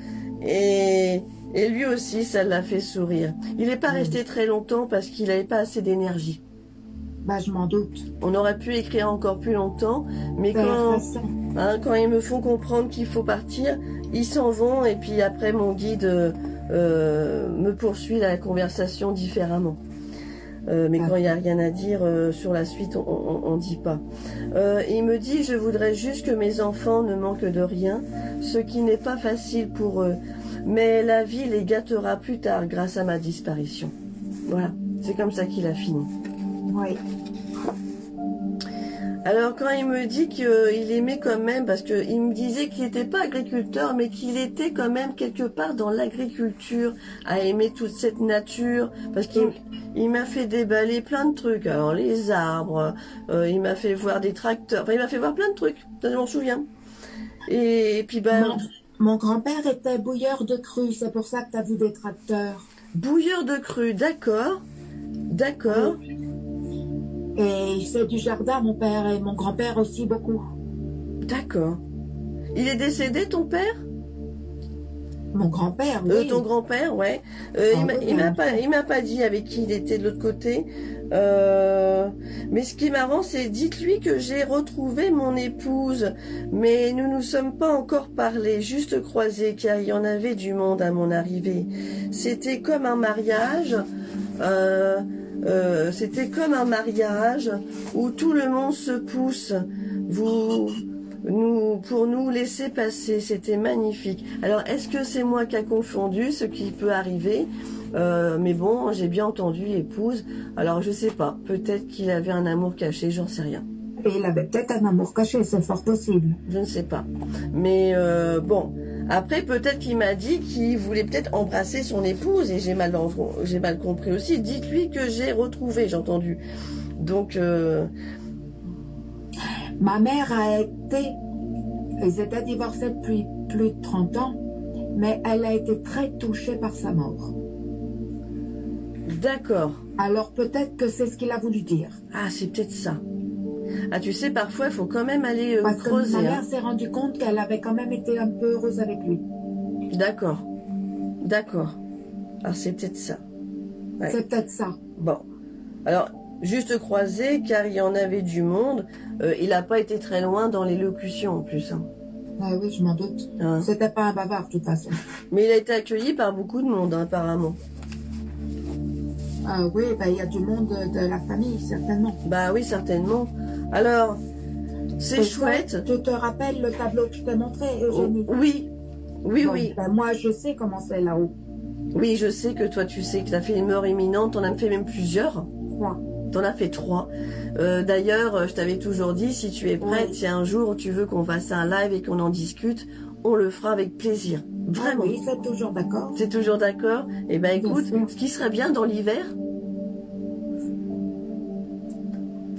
et lui aussi ça l'a fait sourire. Il n'est pas resté très longtemps parce qu'il n'avait pas assez d'énergie. Bah, je m'en doute. On aurait pu écrire encore plus longtemps, mais quand ils me font comprendre qu'il faut partir, ils s'en vont, et puis après mon guide me poursuit la conversation différemment. Mais quand il n'y a rien à dire sur la suite, on dit pas. Il me dit, je voudrais juste que mes enfants ne manquent de rien, ce qui n'est pas facile pour eux. Mais la vie les gâtera plus tard grâce à ma disparition. Voilà, c'est comme ça qu'il a fini. Oui. Alors quand il me dit qu'il aimait quand même, parce qu'il me disait qu'il n'était pas agriculteur, mais qu'il était quand même quelque part dans l'agriculture, à aimer toute cette nature, parce qu'il m'a fait déballer plein de trucs, alors les arbres, il m'a fait voir des tracteurs, enfin il m'a fait voir plein de trucs, ça je m'en souviens. Et puis ben... Mon grand-père était bouilleur de cru, c'est pour ça que tu as vu des tracteurs. Bouilleur de cru, d'accord, d'accord. Oui. Et il fait du jardin, mon père, et mon grand-père aussi beaucoup. D'accord. Il est décédé, ton père? Mon grand-père, oui. Ton grand-père, ouais. Il m'a pas dit avec qui il était de l'autre côté. Mais ce qui est marrant, c'est dites-lui que j'ai retrouvé mon épouse, mais nous nous sommes pas encore parlé, juste croisés, car il y en avait du monde à mon arrivée. C'était comme un mariage. C'était comme un mariage où tout le monde se pousse pour nous laisser passer. C'était magnifique. Alors, est-ce que c'est moi qui a confondu, ce qui peut arriver? Mais bon, j'ai bien entendu épouse. Alors, je sais pas. Peut-être qu'il avait un amour caché, j'en sais rien. Et il avait peut-être un amour caché, c'est fort possible. Je ne sais pas. Mais bon... Après, peut-être qu'il m'a dit qu'il voulait peut-être embrasser son épouse, et j'ai mal compris aussi. Dites-lui que j'ai retrouvé, j'ai entendu. Donc... Ma mère ils étaient divorcés depuis plus de 30 ans, mais elle a été très touchée par sa mort. D'accord. Alors peut-être que c'est ce qu'il a voulu dire. Ah, c'est peut-être ça. Ah, tu sais, parfois, il faut quand même aller Parce creuser. Que ma mère s'est rendue compte qu'elle avait quand même été un peu heureuse avec lui. D'accord. D'accord. Alors, c'est peut-être ça. Ouais. C'est peut-être ça. Bon. Alors, juste croisé, car il y en avait du monde. Il n'a pas été très loin dans l'élocution, en plus. Hein. Ah oui, je m'en doute. Hein. C'était pas un bavard, de toute façon. Mais il a été accueilli par beaucoup de monde, hein, apparemment. Oui, il y a du monde de la famille, certainement. Bah oui, certainement. Alors, c'est chouette. Tu te rappelles le tableau que je t'ai montré, Eugénie? Oui, oui, bon, oui. Moi, je sais comment c'est là-haut. Oui, je sais que toi, tu sais que tu as fait une mort imminente. T'en as fait même plusieurs. 3. T'en as fait 3. D'ailleurs, je t'avais toujours dit, si tu es prête, si un jour tu veux qu'on fasse un live et qu'on en discute, on le fera avec plaisir. Vraiment. Oui, c'est toujours d'accord. C'est toujours d'accord. Eh ben écoute, ce qui serait bien dans l'hiver,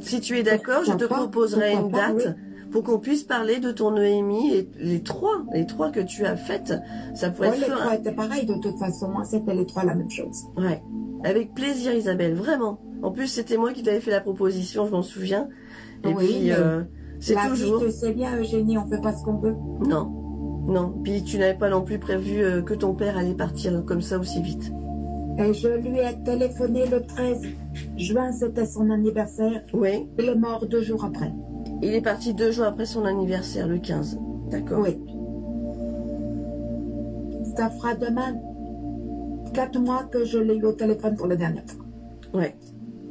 si tu es d'accord, je te proposerai une date pour qu'on puisse parler de ton Noémie et les trois que tu as faites. Ça pourrait être les 3 étaient pareils de toute façon. Moi, c'était les 3 la même chose. Ouais. Avec plaisir, Isabelle, vraiment. En plus, c'était moi qui t'avais fait la proposition, je m'en souviens. Et puis, c'est toujours... Tu sais bien, Eugénie, on fait pas ce qu'on veut. Non. Non. Puis tu n'avais pas non plus prévu que ton père allait partir comme ça aussi vite. Et je lui ai téléphoné le 13 juin, c'était son anniversaire. Oui. Il est mort 2 jours après. Il est parti 2 jours après son anniversaire, le 15. D'accord. Oui. Ça fera demain 4 mois que je l'ai eu au téléphone pour la dernière fois. Ouais.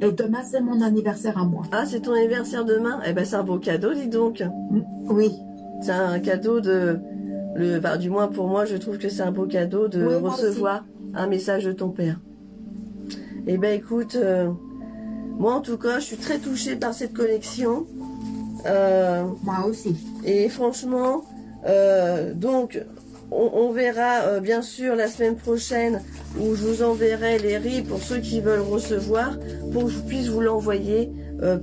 Et demain, c'est mon anniversaire à moi. Ah, c'est ton anniversaire demain? Eh ben, c'est un beau cadeau, dis donc. Oui. C'est un cadeau de... du moins pour moi, je trouve que c'est un beau cadeau de recevoir un message de ton père. Eh ben, écoute, moi en tout cas, je suis très touchée par cette connexion. Moi aussi. Et franchement, donc, on verra bien sûr la semaine prochaine où je vous enverrai les riz pour ceux qui veulent recevoir, pour que je puisse vous l'envoyer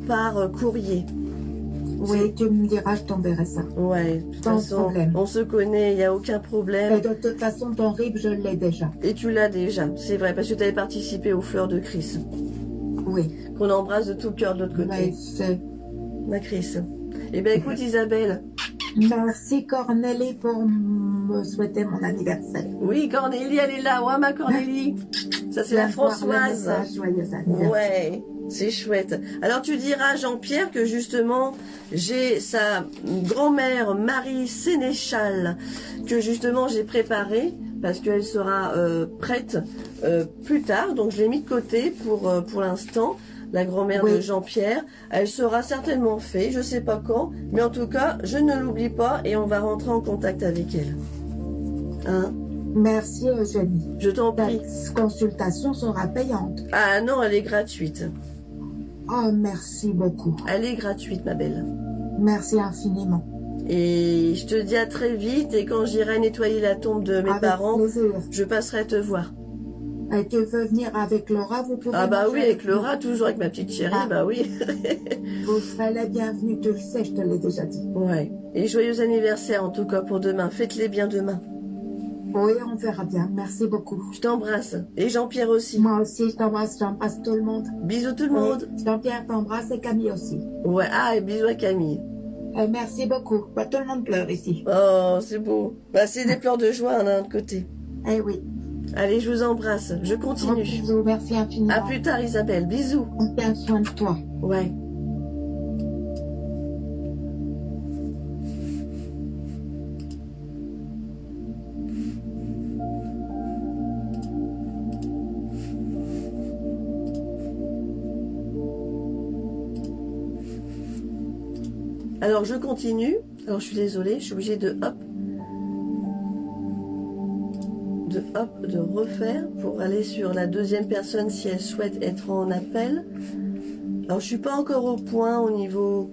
par courrier. Oui, tu me diras, je t'enverrai ça. Ouais, de toute Sans façon, problème. on se connaît, il n'y a aucun problème. Et de toute façon, ton RIB, je l'ai déjà. Et tu l'as déjà, c'est vrai, parce que tu avais participé aux Fleurs de Chris. Oui. Qu'on embrasse de tout cœur de l'autre côté. Oui, c'est... La Chris. Eh bien, écoute, Isabelle. Merci, Cornélie, pour me souhaiter mon anniversaire. Oui, Cornélie, elle est là. Ouais, ma Cornélie. Ça, c'est la Françoise. Joyeux anniversaire. Ouais, c'est chouette. Alors, tu diras à Jean-Pierre que justement, j'ai sa grand-mère, Marie Sénéchal, que justement, j'ai préparée parce qu'elle sera prête plus tard. Donc, je l'ai mis de côté pour l'instant. La grand-mère de Jean-Pierre, elle sera certainement faite, je sais pas quand, mais en tout cas, je ne l'oublie pas et on va rentrer en contact avec elle. Hein? Merci Eugénie. Je t'en prie. La consultation sera payante. Ah non, elle est gratuite. Oh, merci beaucoup. Elle est gratuite, ma belle. Merci infiniment. Et je te dis à très vite, et quand j'irai nettoyer la tombe de mes parents, je passerai te voir. Et tu veux venir avec Laura, vous pouvez. Ah bah oui, avec Laura, toujours avec ma petite chérie, bah oui. Vous serez la bienvenue, tu le sais, je te l'ai déjà dit. Ouais. Et joyeux anniversaire en tout cas pour demain. Faites-les bien demain. Oui, on verra bien. Merci beaucoup. Je t'embrasse. Et Jean-Pierre aussi. Moi aussi, je t'embrasse. J'embrasse tout le monde. Bisous tout le monde. Jean-Pierre t'embrasse et Camille aussi. Ouais, ah, et bisous à Camille. Merci beaucoup. Bah, tout le monde pleure ici. Oh, c'est beau. Bah, c'est des pleurs de joie d'un autre côté. Eh oui. Allez, je vous embrasse. Je continue. Bisous, merci infiniment. À plus tard, Isabelle. Bisous. On tient soin de toi. Ouais. Alors, je continue. Alors, je suis désolée, je suis obligée de refaire pour aller sur la deuxième personne si elle souhaite être en appel. Alors, je suis pas encore au point au niveau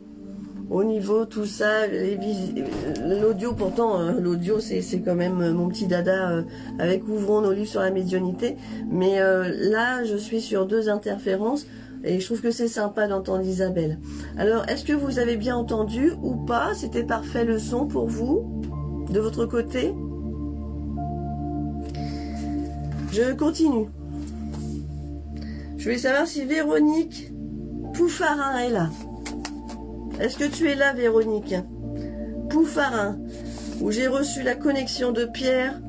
tout ça, l'audio, pourtant, l'audio, c'est quand même mon petit dada avec Ouvrons nos livres sur la médiumnité. Mais là, je suis sur 2 interférences. Et je trouve que c'est sympa d'entendre Isabelle. Alors, est-ce que vous avez bien entendu ou pas? C'était parfait le son pour vous, de votre côté? Je continue. Je voulais savoir si Véronique Pouffarin est là. Est-ce que tu es là, Véronique Pouffarin, où j'ai reçu la connexion de Pierre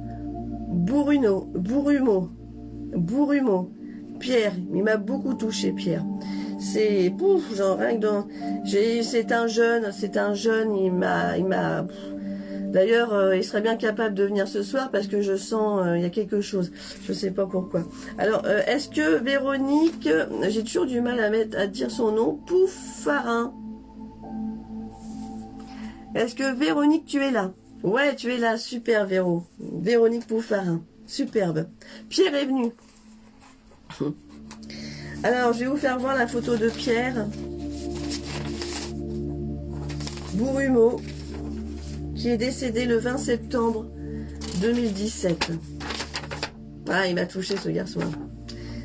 Bourrumeau. Pierre, il m'a beaucoup touché, Pierre. C'est genre rien que dans. C'est un jeune, il m'a. D'ailleurs, il serait bien capable de venir ce soir parce que je sens il y a quelque chose. Je sais pas pourquoi. Alors, est-ce que Véronique, j'ai toujours du mal à dire son nom, Pouffarin. Est-ce que Véronique, tu es là? Ouais, tu es là, super Véro. Véronique Pouffarin, superbe. Pierre est venu. Alors, je vais vous faire voir la photo de Pierre Bourrumeau, qui est décédé le 20 septembre 2017. Ah, il m'a touché ce garçon.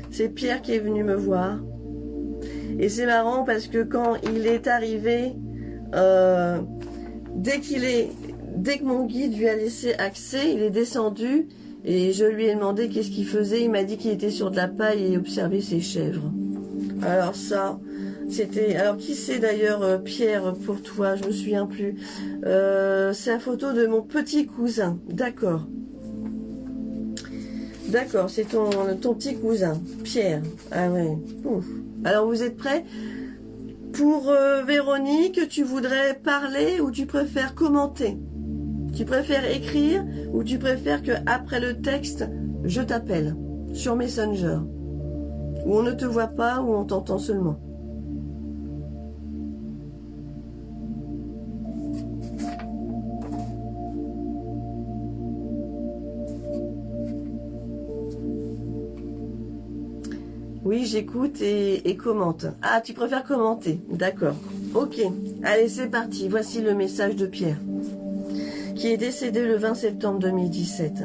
C'est Pierre qui est venu me voir. Et c'est marrant parce que quand il est arrivé, dès que mon guide lui a laissé accès, il est descendu. Et je lui ai demandé qu'est-ce qu'il faisait. Il m'a dit qu'il était sur de la paille et observait ses chèvres. Alors ça, c'était... Alors qui c'est d'ailleurs, Pierre, pour toi? Je me souviens plus. C'est la photo de mon petit cousin. D'accord. D'accord, c'est ton petit cousin, Pierre. Ah ouais. Ouf. Alors vous êtes prêts? Pour Véronique, tu voudrais parler ou tu préfères commenter? Tu préfères écrire ou tu préfères que après le texte, je t'appelle sur Messenger, où on ne te voit pas, où on t'entend seulement? Oui, j'écoute et commente. Ah, tu préfères commenter, d'accord. Ok, allez, c'est parti. Voici le message de Pierre, qui est décédé le 20 septembre 2017.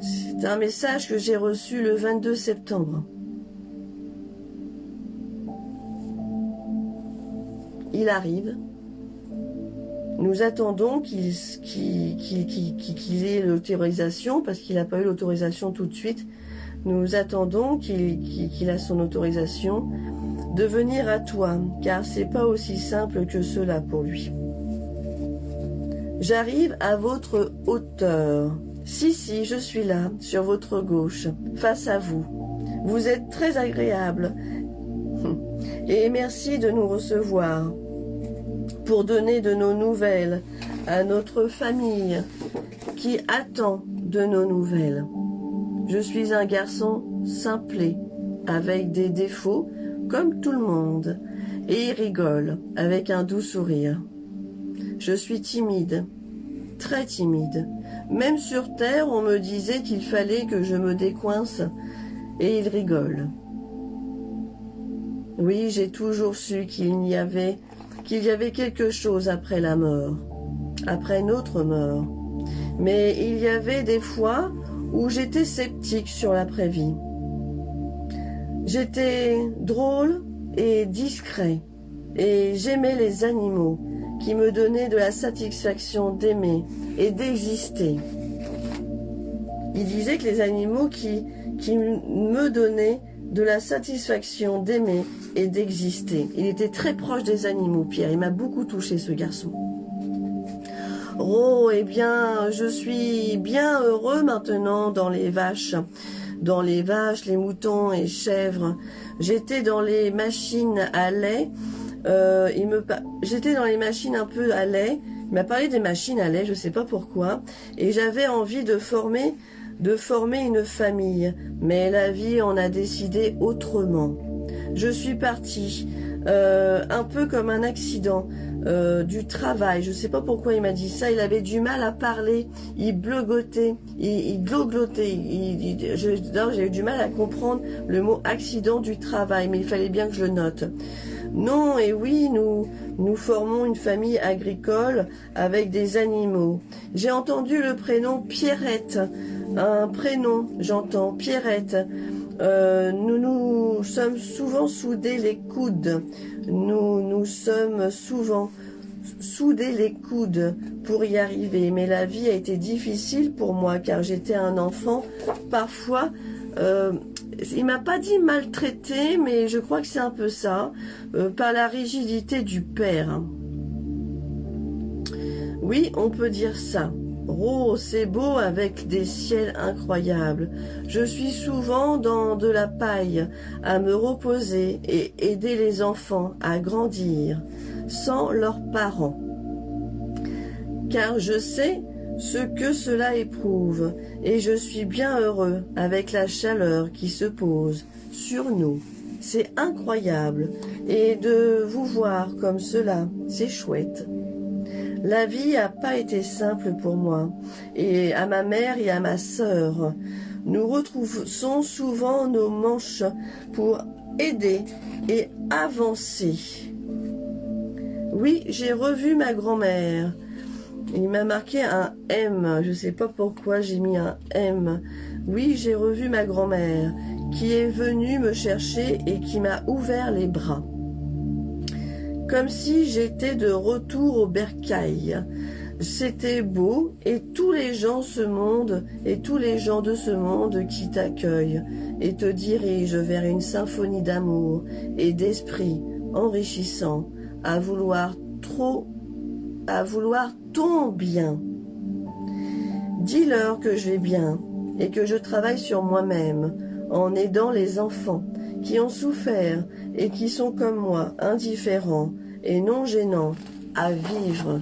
C'est un message que j'ai reçu le 22 septembre. Il arrive. Nous attendons qu'il ait l'autorisation, parce qu'il n'a pas eu l'autorisation tout de suite. Nous attendons qu'il a son autorisation de venir à toi, car c'est pas aussi simple que cela pour lui. J'arrive à votre hauteur. Si, je suis là, sur votre gauche, face à vous. Vous êtes très agréable. Et merci de nous recevoir pour donner de nos nouvelles à notre famille qui attend de nos nouvelles. Je suis un garçon simplé, avec des défauts, comme tout le monde, et il rigole, avec un doux sourire. Je suis timide, très timide. Même sur Terre, on me disait qu'il fallait que je me décoince, et il rigole. Oui, j'ai toujours su qu'il y avait quelque chose après la mort, après notre mort. Mais il y avait des fois où j'étais sceptique sur l'après-vie. J'étais drôle et discret, et j'aimais les animaux qui me donnaient de la satisfaction d'aimer et d'exister. Il disait que les animaux qui me donnaient de la satisfaction d'aimer et d'exister. Il était très proche des animaux, Pierre. Il m'a beaucoup touché, ce garçon. Oh, eh bien, je suis bien heureux maintenant dans les vaches. Dans les vaches, les moutons et chèvres. J'étais dans les machines à lait. J'étais dans les machines un peu à lait. Il m'a parlé des machines à lait, je ne sais pas pourquoi. Et j'avais envie de former une famille. Mais la vie en a décidé autrement. Je suis partie, un peu comme un accident du travail. Je ne sais pas pourquoi il m'a dit ça. Il avait du mal à parler. Il bleugotait. Il gloglotait. J'ai eu du mal à comprendre le mot accident du travail. Mais il fallait bien que je le note. Non, et oui, nous formons une famille agricole avec des animaux. J'ai entendu le prénom Pierrette. Un prénom, j'entends, Pierrette. Nous sommes souvent soudés les coudes. Nous sommes souvent soudés les coudes pour y arriver. Mais la vie a été difficile pour moi car j'étais un enfant parfois... il m'a pas dit maltraité, mais je crois que c'est un peu ça, par la rigidité du père. Oui, on peut dire ça. Oh, c'est beau avec des ciels incroyables. Je suis souvent dans de la paille à me reposer et aider les enfants à grandir sans leurs parents. Car je sais ce que cela éprouve et je suis bien heureux avec la chaleur qui se pose sur nous. C'est incroyable et de vous voir comme cela, c'est chouette. La vie n'a pas été simple pour moi et à ma mère et à ma sœur. Nous retrouvons souvent nos manches pour aider et avancer. Oui, j'ai revu ma grand-mère. Il m'a marqué un M. Je ne sais pas pourquoi j'ai mis un M. Oui, j'ai revu ma grand-mère qui est venue me chercher et qui m'a ouvert les bras. Comme si j'étais de retour au bercail. C'était beau et tous les gens de ce monde qui t'accueillent et te dirigent vers une symphonie d'amour et d'esprit enrichissant à vouloir ton bien. Dis-leur que je vais bien et que je travaille sur moi-même en aidant les enfants qui ont souffert et qui sont comme moi, indifférents et non gênants à vivre.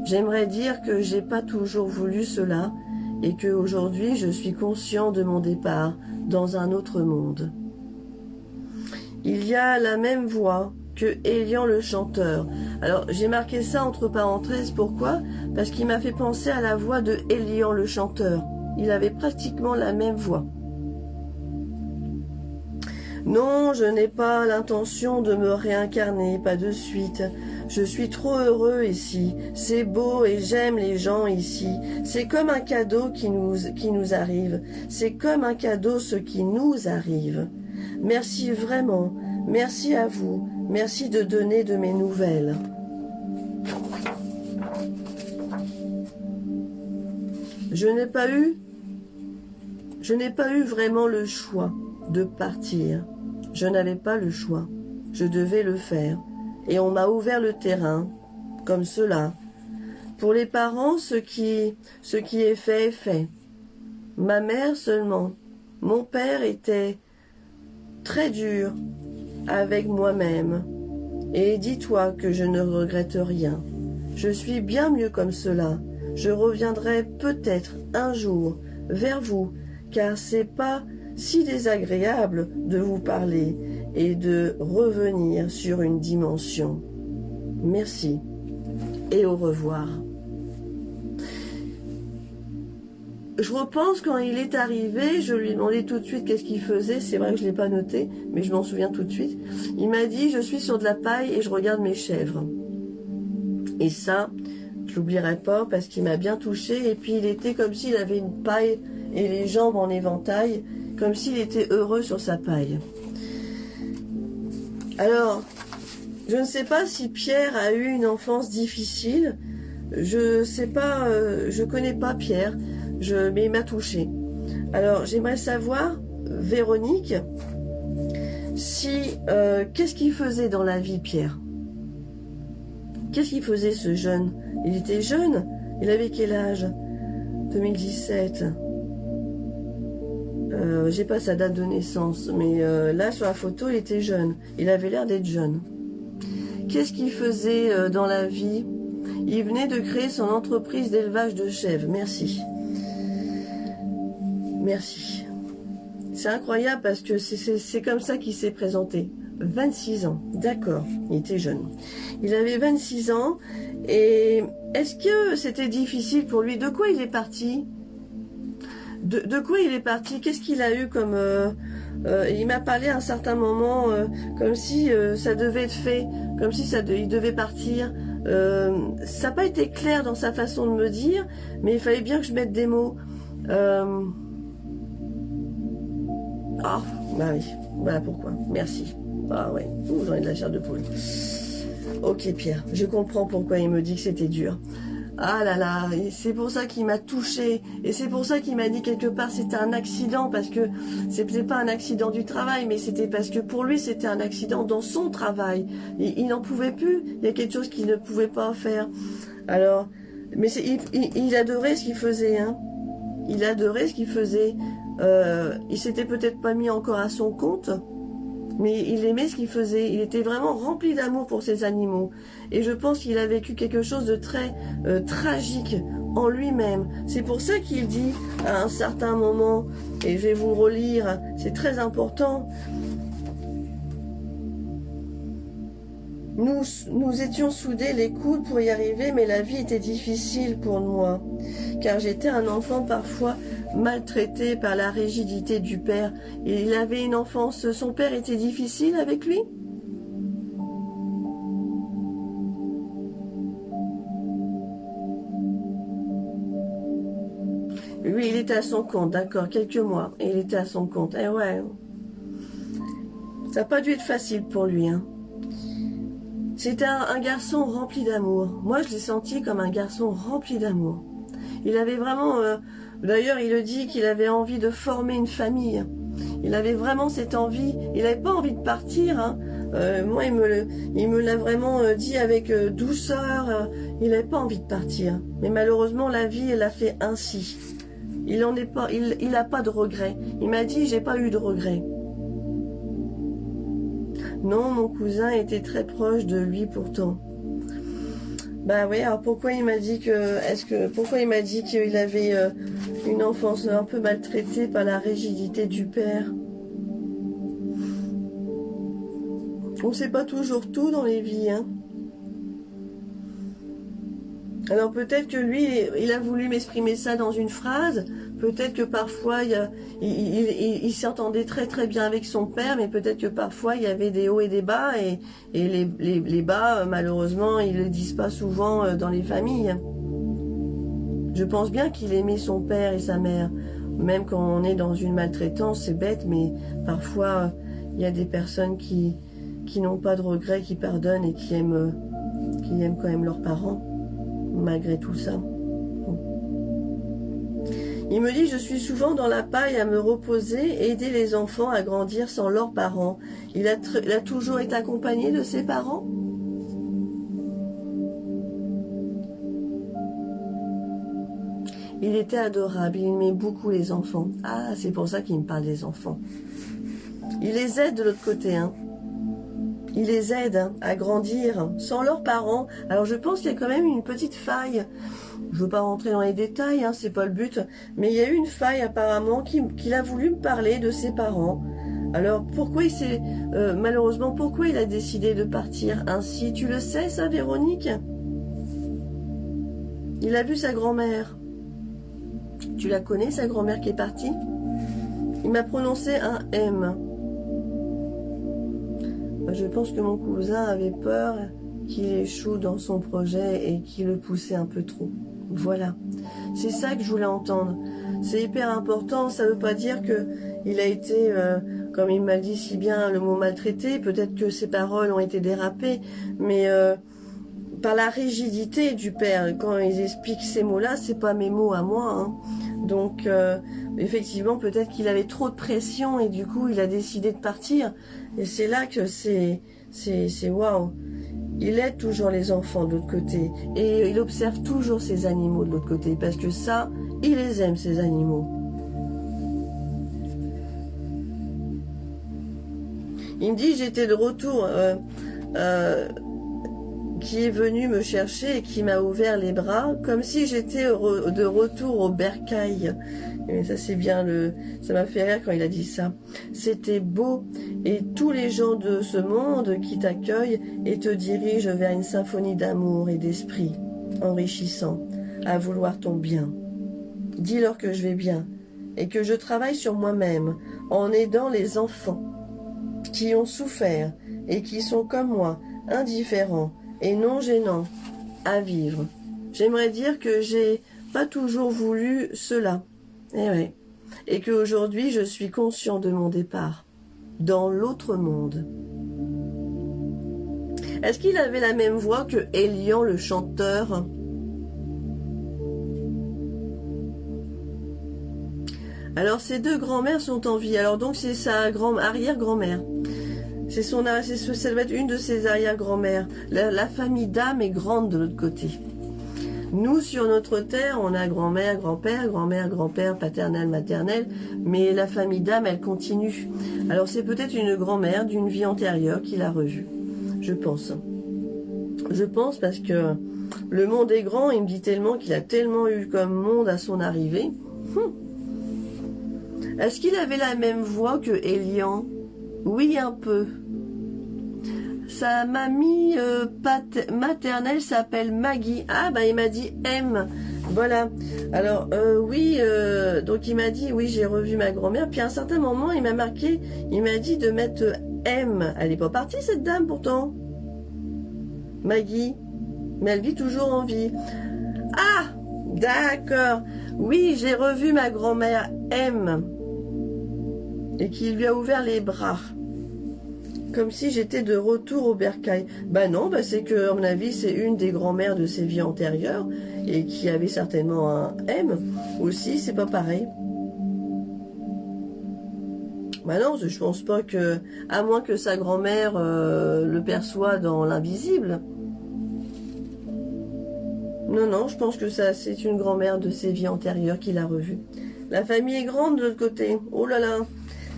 J'aimerais dire que j'ai pas toujours voulu cela et que aujourd'hui je suis conscient de mon départ dans un autre monde. Il y a la même voix que Elian le chanteur. Alors j'ai marqué ça entre parenthèses, pourquoi? Parce qu'il m'a fait penser à la voix de Elian le chanteur. Il avait pratiquement la même voix. Non, je n'ai pas l'intention de me réincarner, pas de suite. Je suis trop heureux ici. C'est beau et j'aime les gens ici. C'est comme un cadeau qui nous arrive. C'est comme un cadeau ce qui nous arrive. Merci vraiment. Merci à vous. Merci de donner de mes nouvelles. je n'ai pas eu vraiment le choix de partir. Je n'avais pas le choix. Je devais le faire. Et on m'a ouvert le terrain, comme cela. Pour les parents, ce qui est fait est fait. Ma mère seulement. Mon père était très dur avec moi-même. Et dis-toi que je ne regrette rien. Je suis bien mieux comme cela. Je reviendrai peut-être un jour vers vous, car c'est pas si désagréable de vous parler et de revenir sur une dimension. Merci et au revoir. Je repense quand il est arrivé, je lui ai demandé tout de suite qu'est-ce qu'il faisait. C'est vrai que je ne l'ai pas noté, mais je m'en souviens tout de suite. Il m'a dit, je suis sur de la paille et je regarde mes chèvres. Et ça, je l'oublierai pas parce qu'il m'a bien touché. Et puis il était comme s'il avait une paille et les jambes en éventail, comme s'il était heureux sur sa paille. Alors, je ne sais pas si Pierre a eu une enfance difficile. Je sais pas, je connais pas Pierre. Mais il m'a touché. Alors, j'aimerais savoir, Véronique, qu'est-ce qu'il faisait dans la vie, Pierre? Qu'est-ce qu'il faisait, ce jeune? Il était jeune? Il avait quel âge? 2017. J'ai pas sa date de naissance, mais là, sur la photo, il était jeune. Il avait l'air d'être jeune. Qu'est-ce qu'il faisait dans la vie? Il venait de créer son entreprise d'élevage de chèvres. Merci. Merci. C'est incroyable parce que c'est comme ça qu'il s'est présenté. 26 ans, d'accord, il était jeune. Il avait 26 ans et est-ce que c'était difficile pour lui? De quoi il est parti? De quoi il est parti? Qu'est-ce qu'il a eu comme... il m'a parlé à un certain moment comme si ça devait être fait, comme si il devait partir. Ça n'a pas été clair dans sa façon de me dire, mais il fallait bien que je mette des mots. Ah, bah oui, voilà pourquoi. Merci. Ah ouais, j'en ai de la chair de poule. Ok Pierre, je comprends pourquoi il me dit que c'était dur. Ah là là, c'est pour ça qu'il m'a touché et c'est pour ça qu'il m'a dit quelque part c'était un accident parce que c'était pas un accident du travail mais c'était parce que pour lui c'était un accident dans son travail. Il n'en pouvait plus, il y a quelque chose qu'il ne pouvait pas faire. Alors, mais il adorait ce qu'il faisait, hein. Il adorait ce qu'il faisait. Il s'était peut-être pas mis encore à son compte, mais il aimait ce qu'il faisait. Il était vraiment rempli d'amour pour ses animaux. Et je pense qu'il a vécu quelque chose de très tragique en lui-même. C'est pour ça qu'il dit à un certain moment, et je vais vous relire, c'est très important. Nous étions soudés les coudes pour y arriver, mais la vie était difficile pour moi, car j'étais un enfant parfois maltraité par la rigidité du père. Il avait une enfance, son père était difficile avec lui? Lui, il était à son compte, d'accord, quelques mois, et il était à son compte. Eh ouais, ça n'a pas dû être facile pour lui, hein. C'était un garçon rempli d'amour. Moi, je l'ai senti comme un garçon rempli d'amour. Il avait vraiment... D'ailleurs, il le dit qu'il avait envie de former une famille. Il avait vraiment cette envie. Il n'avait pas envie de partir. Hein. Moi, il me l'a vraiment dit avec douceur. Il n'avait pas envie de partir. Mais malheureusement, la vie, elle a fait ainsi. Il n'a pas de regrets. Il m'a dit, j'ai pas eu de regrets. Non, mon cousin était très proche de lui pourtant. Bah oui, alors pourquoi il m'a dit qu'il avait une enfance un peu maltraitée par la rigidité du père? On ne sait pas toujours tout dans les vies, hein. Alors peut-être que lui, il a voulu m'exprimer ça dans une phrase. Peut-être que parfois, il s'entendait très très bien avec son père, mais peut-être que parfois, il y avait des hauts et des bas. Et les bas, malheureusement, ils ne le disent pas souvent dans les familles. Je pense bien qu'il aimait son père et sa mère. Même quand on est dans une maltraitance, c'est bête, mais parfois, il y a des personnes qui n'ont pas de regrets, qui pardonnent et qui aiment quand même leurs parents. Malgré tout ça. Il me dit, je suis souvent dans la paille à me reposer, aider les enfants à grandir sans leurs parents. Il a toujours été accompagné de ses parents? Il était adorable, il aimait beaucoup les enfants. Ah, c'est pour ça qu'il me parle des enfants. Il les aide de l'autre côté, hein. Il les aide à grandir sans leurs parents. Alors je pense qu'il y a quand même une petite faille. Je ne veux pas rentrer dans les détails, hein, c'est pas le but. Mais il y a eu une faille apparemment qu'il a voulu me parler de ses parents. Alors pourquoi il s'est... malheureusement, pourquoi il a décidé de partir ainsi? Tu le sais ça, Véronique? Il a vu sa grand-mère. Tu la connais, sa grand-mère qui est partie? Il m'a prononcé un M. Je pense que mon cousin avait peur qu'il échoue dans son projet et qu'il le poussait un peu trop. Voilà. C'est ça que je voulais entendre. C'est hyper important. Ça ne veut pas dire qu'il a été, comme il m'a dit si bien, le mot maltraité. Peut-être que ses paroles ont été dérapées. Mais par la rigidité du père, quand ils expliquent ces mots-là, c'est pas mes mots à moi. Hein. Donc, effectivement, peut-être qu'il avait trop de pression et du coup, il a décidé de partir. Et c'est là que c'est waouh. Il aide toujours les enfants de l'autre côté. Et il observe toujours ces animaux de l'autre côté. Parce que ça, il les aime, ces animaux. Il me dit, j'étais de retour... qui est venu me chercher et qui m'a ouvert les bras, comme si j'étais de retour au bercail. Et ça c'est bien ça m'a fait rire quand il a dit ça. C'était beau, et tous les gens de ce monde qui t'accueillent et te dirigent vers une symphonie d'amour et d'esprit, enrichissant, à vouloir ton bien. Dis-leur que je vais bien, et que je travaille sur moi-même, en aidant les enfants qui ont souffert, et qui sont comme moi, indifférents, et non gênant à vivre. J'aimerais dire que j'ai pas toujours voulu cela. Eh ouais. Et qu'aujourd'hui je suis conscient de mon départ dans l'autre monde. Est-ce qu'il avait la même voix que Elian le chanteur? Alors ces deux grand-mères sont en vie. Alors donc c'est sa arrière-grand-mère. Ça doit être une de ses arrière-grand-mères. La famille d'âme est grande de l'autre côté. Nous, sur notre terre, on a grand-mère, grand-père, grand-mère, grand-père, paternelle, maternelle, mais la famille d'âme, elle continue. Alors c'est peut-être une grand-mère d'une vie antérieure qu'il a revue. Je pense. Je pense parce que le monde est grand, il me dit tellement qu'il a tellement eu comme monde à son arrivée. Est-ce qu'il avait la même voix que Elian? Oui, un peu. Sa mamie maternelle s'appelle Maggie. Ah, ben il m'a dit M. Voilà. Alors, oui, donc il m'a dit, oui, j'ai revu ma grand-mère. Puis à un certain moment, il m'a marqué, il m'a dit de mettre M. Elle n'est pas partie, cette dame, pourtant. Maggie. Mais elle vit toujours en vie. Ah, d'accord. Oui, j'ai revu ma grand-mère M. Et qui lui a ouvert les bras. Comme si j'étais de retour au bercail. Ben non, c'est que, à mon avis, c'est une des grand-mères de ses vies antérieures et qui avait certainement un M aussi, c'est pas pareil. Ben non, je pense pas que, à moins que sa grand-mère le perçoit dans l'invisible. Non, je pense que ça, c'est une grand-mère de ses vies antérieures qu'il a revue. La famille est grande de l'autre côté. Oh là là.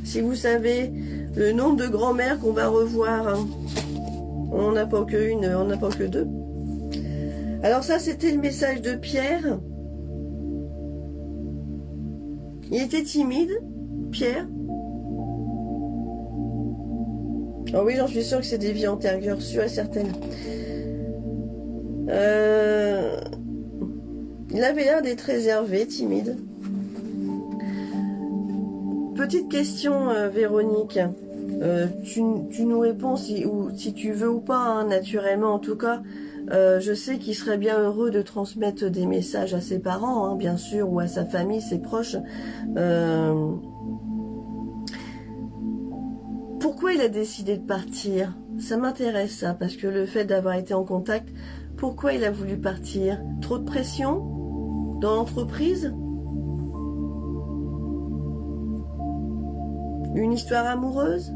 Si vous savez le nombre de grand-mères qu'on va revoir, hein. On n'a pas que une, on n'a pas que deux. Alors ça, c'était le message de Pierre. Il était timide, Pierre. Oh oui, j'en suis sûre que c'est des vies antérieures, sûres et certaines. Il avait l'air d'être réservé, timide. Petite question, Véronique. Tu nous réponds si tu veux ou pas, hein, naturellement en tout cas. Je sais qu'il serait bien heureux de transmettre des messages à ses parents, hein, bien sûr, ou à sa famille, ses proches. Pourquoi il a décidé de partir? Ça m'intéresse ça, parce que le fait d'avoir été en contact, pourquoi il a voulu partir? Trop de pression dans l'entreprise? Une histoire amoureuse?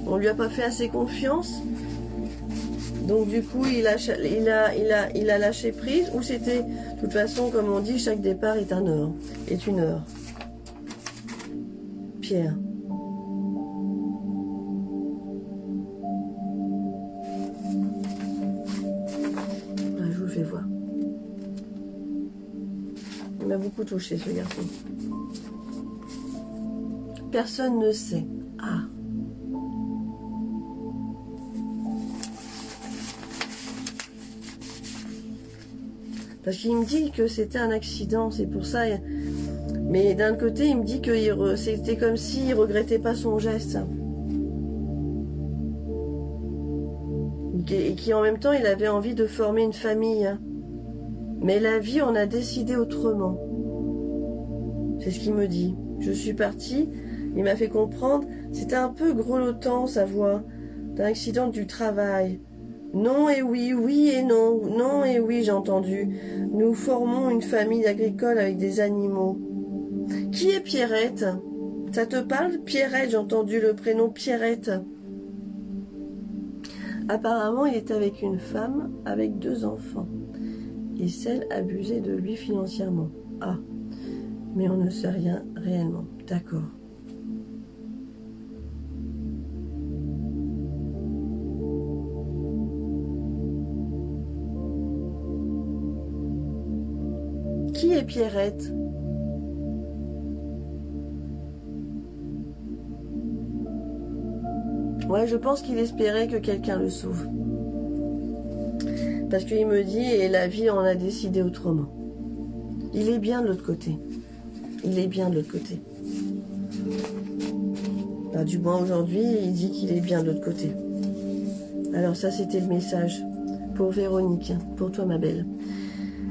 On lui a pas fait assez confiance? Donc du coup, il a lâché prise? Ou c'était, de toute façon, comme on dit, chaque départ est une heure. Pierre. Je vous le fais voir. Il m'a beaucoup touché, ce garçon. Personne ne sait. Ah. Parce qu'il me dit que c'était un accident, c'est pour ça. Mais d'un côté, il me dit que c'était comme s'il regrettait pas son geste. Et qu'en même temps, il avait envie de former une famille. Mais la vie en a décidé autrement. C'est ce qu'il me dit. Je suis partie, il m'a fait comprendre, c'était un peu grelottant sa voix, d'un accident du travail. Non et oui, oui et non, non et oui, j'ai entendu. Nous formons une famille agricole avec des animaux. Qui est Pierrette? Ça te parle, Pierrette? J'ai entendu le prénom Pierrette. Apparemment, il est avec une femme, avec 2 enfants. Et celle abusait de lui financièrement. Ah, mais on ne sait rien réellement. D'accord. Qui est Pierrette? Ouais, je pense qu'il espérait que quelqu'un le sauve. Parce qu'il me dit, et la vie en a décidé autrement. Il est bien de l'autre côté. Il est bien de l'autre côté. Enfin, du moins aujourd'hui, il dit qu'il est bien de l'autre côté. Alors ça, c'était le message pour Véronique, pour toi ma belle,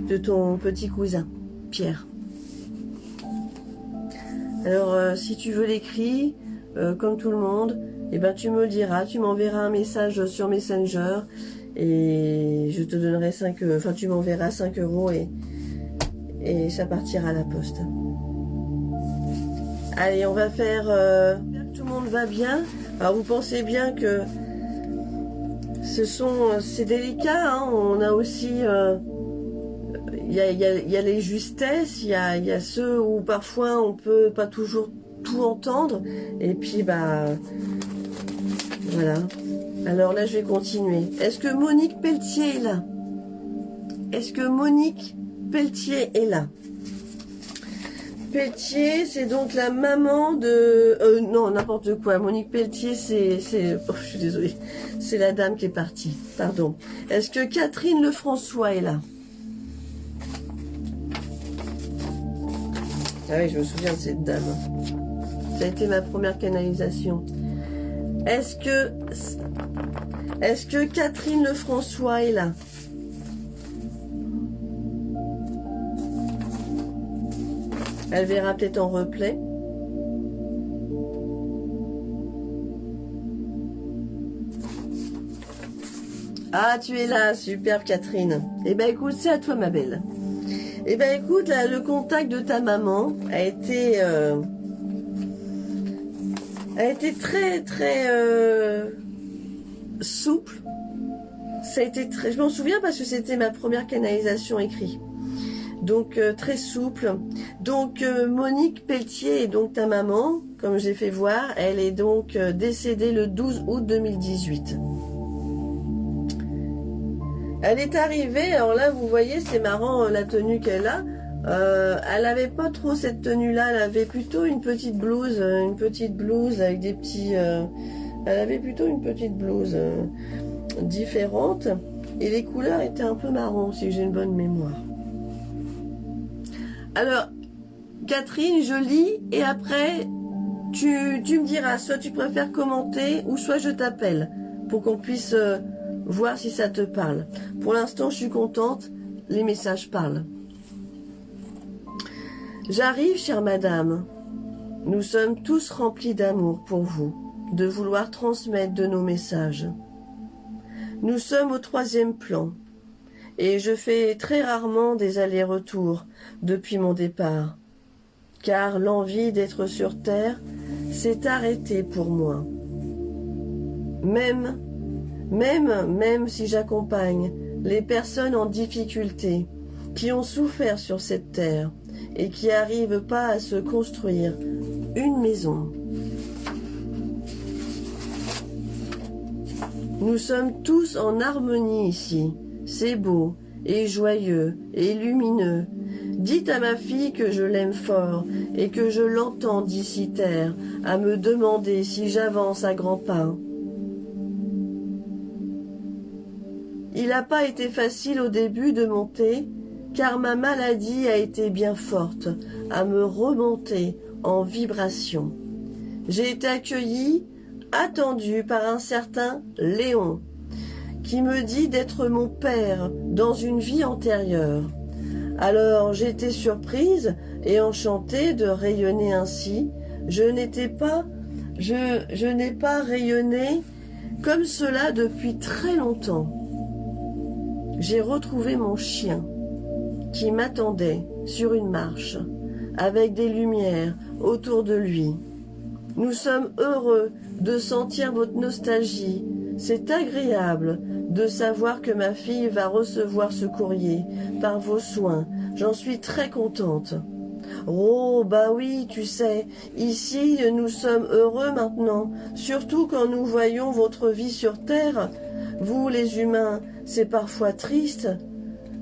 de ton petit cousin, Pierre. Alors, si tu veux l'écrit, comme tout le monde, eh ben, tu me le diras, tu m'enverras un message sur Messenger et je te donnerai tu m'enverras 5 € et ça partira à la poste. Allez, on va faire... tout le monde va bien. Alors, vous pensez bien que c'est délicat, hein. On a aussi... Il y a les justesses, il y a ceux où parfois on peut pas toujours tout entendre. Et puis, voilà. Alors là, je vais continuer. Est-ce que Monique Pelletier est là? Est-ce que Monique Pelletier est là? Pelletier, c'est donc la maman de... non, n'importe quoi. Monique Pelletier, oh, je suis désolée. C'est la dame qui est partie. Pardon. Est-ce que Catherine Lefrançois est là? Ah oui, je me souviens de cette dame. Ça a été ma première canalisation. Est-ce que Catherine Lefrançois est là? Elle verra peut-être en replay. Ah, tu es là, superbe Catherine. Eh ben écoute, c'est à toi ma belle. Eh ben écoute, là, le contact de ta maman a été très très souple. Ça a été très, je m'en souviens parce que c'était ma première canalisation écrite. Donc très souple. Donc Monique Pelletier est donc ta maman, comme j'ai fait voir. Elle est donc décédée le 12 août 2018. Elle est arrivée, alors là vous voyez c'est marrant la tenue qu'elle a. Elle avait pas trop cette tenue-là, elle avait plutôt une petite blouse avec des petits... elle avait plutôt une petite blouse différente. Et les couleurs étaient un peu marron si j'ai une bonne mémoire. Alors, Catherine, je lis et après, tu me diras, soit tu préfères commenter ou soit je t'appelle pour qu'on puisse voir si ça te parle. Pour l'instant, je suis contente, les messages parlent. J'arrive, chère madame. Nous sommes tous remplis d'amour pour vous, de vouloir transmettre de nos messages. Nous sommes au 3e plan. et je fais très rarement des allers-retours depuis mon départ, car l'envie d'être sur Terre s'est arrêtée pour moi. Même si j'accompagne les personnes en difficulté, qui ont souffert sur cette terre et qui n'arrivent pas à se construire une maison. Nous sommes tous en harmonie ici, c'est beau et joyeux et lumineux. Dites à ma fille que je l'aime fort et que je l'entends d'ici terre à me demander si j'avance à grands pas. Il n'a pas été facile au début de monter, car ma maladie a été bien forte à me remonter en vibration. J'ai été accueillie, attendue par un certain Léon, qui me dit d'être mon père dans une vie antérieure. Alors j'étais surprise et enchantée de rayonner ainsi. Je n'ai pas rayonné comme cela depuis très longtemps. J'ai retrouvé mon chien qui m'attendait sur une marche, avec des lumières autour de lui. Nous sommes heureux de sentir votre nostalgie. C'est agréable de savoir que ma fille va recevoir ce courrier par vos soins. J'en suis très contente. Oh, bah oui, tu sais, ici nous sommes heureux maintenant, surtout quand nous voyons votre vie sur Terre. Vous, les humains, c'est parfois triste.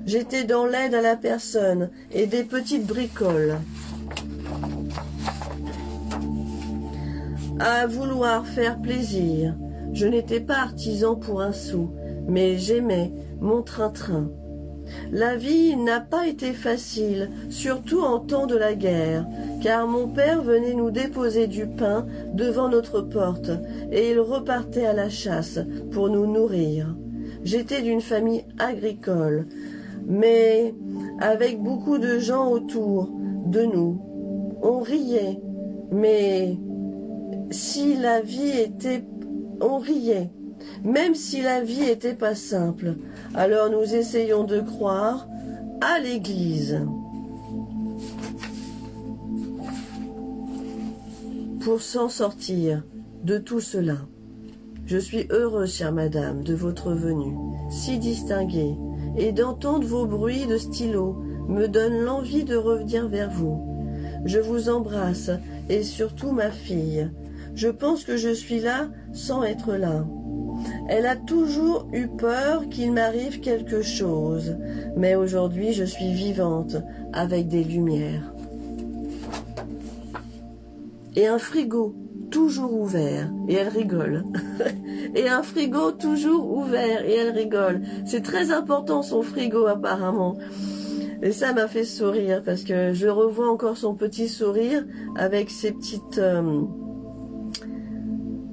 J'étais dans l'aide à la personne et des petites bricoles. À vouloir faire plaisir. Je n'étais pas artisan pour un sou, mais j'aimais mon train-train. La vie n'a pas été facile, surtout en temps de la guerre, car mon père venait nous déposer du pain devant notre porte et il repartait à la chasse pour nous nourrir. J'étais d'une famille agricole, mais avec beaucoup de gens autour de nous. On riait, mais si la vie était... On riait, même si la vie était pas simple. Alors nous essayons de croire à l'Église. Pour s'en sortir de tout cela. Je suis heureuse, chère madame, de votre venue, si distinguée, et d'entendre vos bruits de stylo me donne l'envie de revenir vers vous. Je vous embrasse, et surtout ma fille. Je pense que je suis là sans être là. Elle a toujours eu peur qu'il m'arrive quelque chose, mais aujourd'hui je suis vivante, avec des lumières. Et un frigo toujours ouvert, et elle rigole. Et un frigo toujours ouvert, et elle rigole. C'est très important son frigo apparemment. Et ça m'a fait sourire, parce que je revois encore son petit sourire, avec ses petites...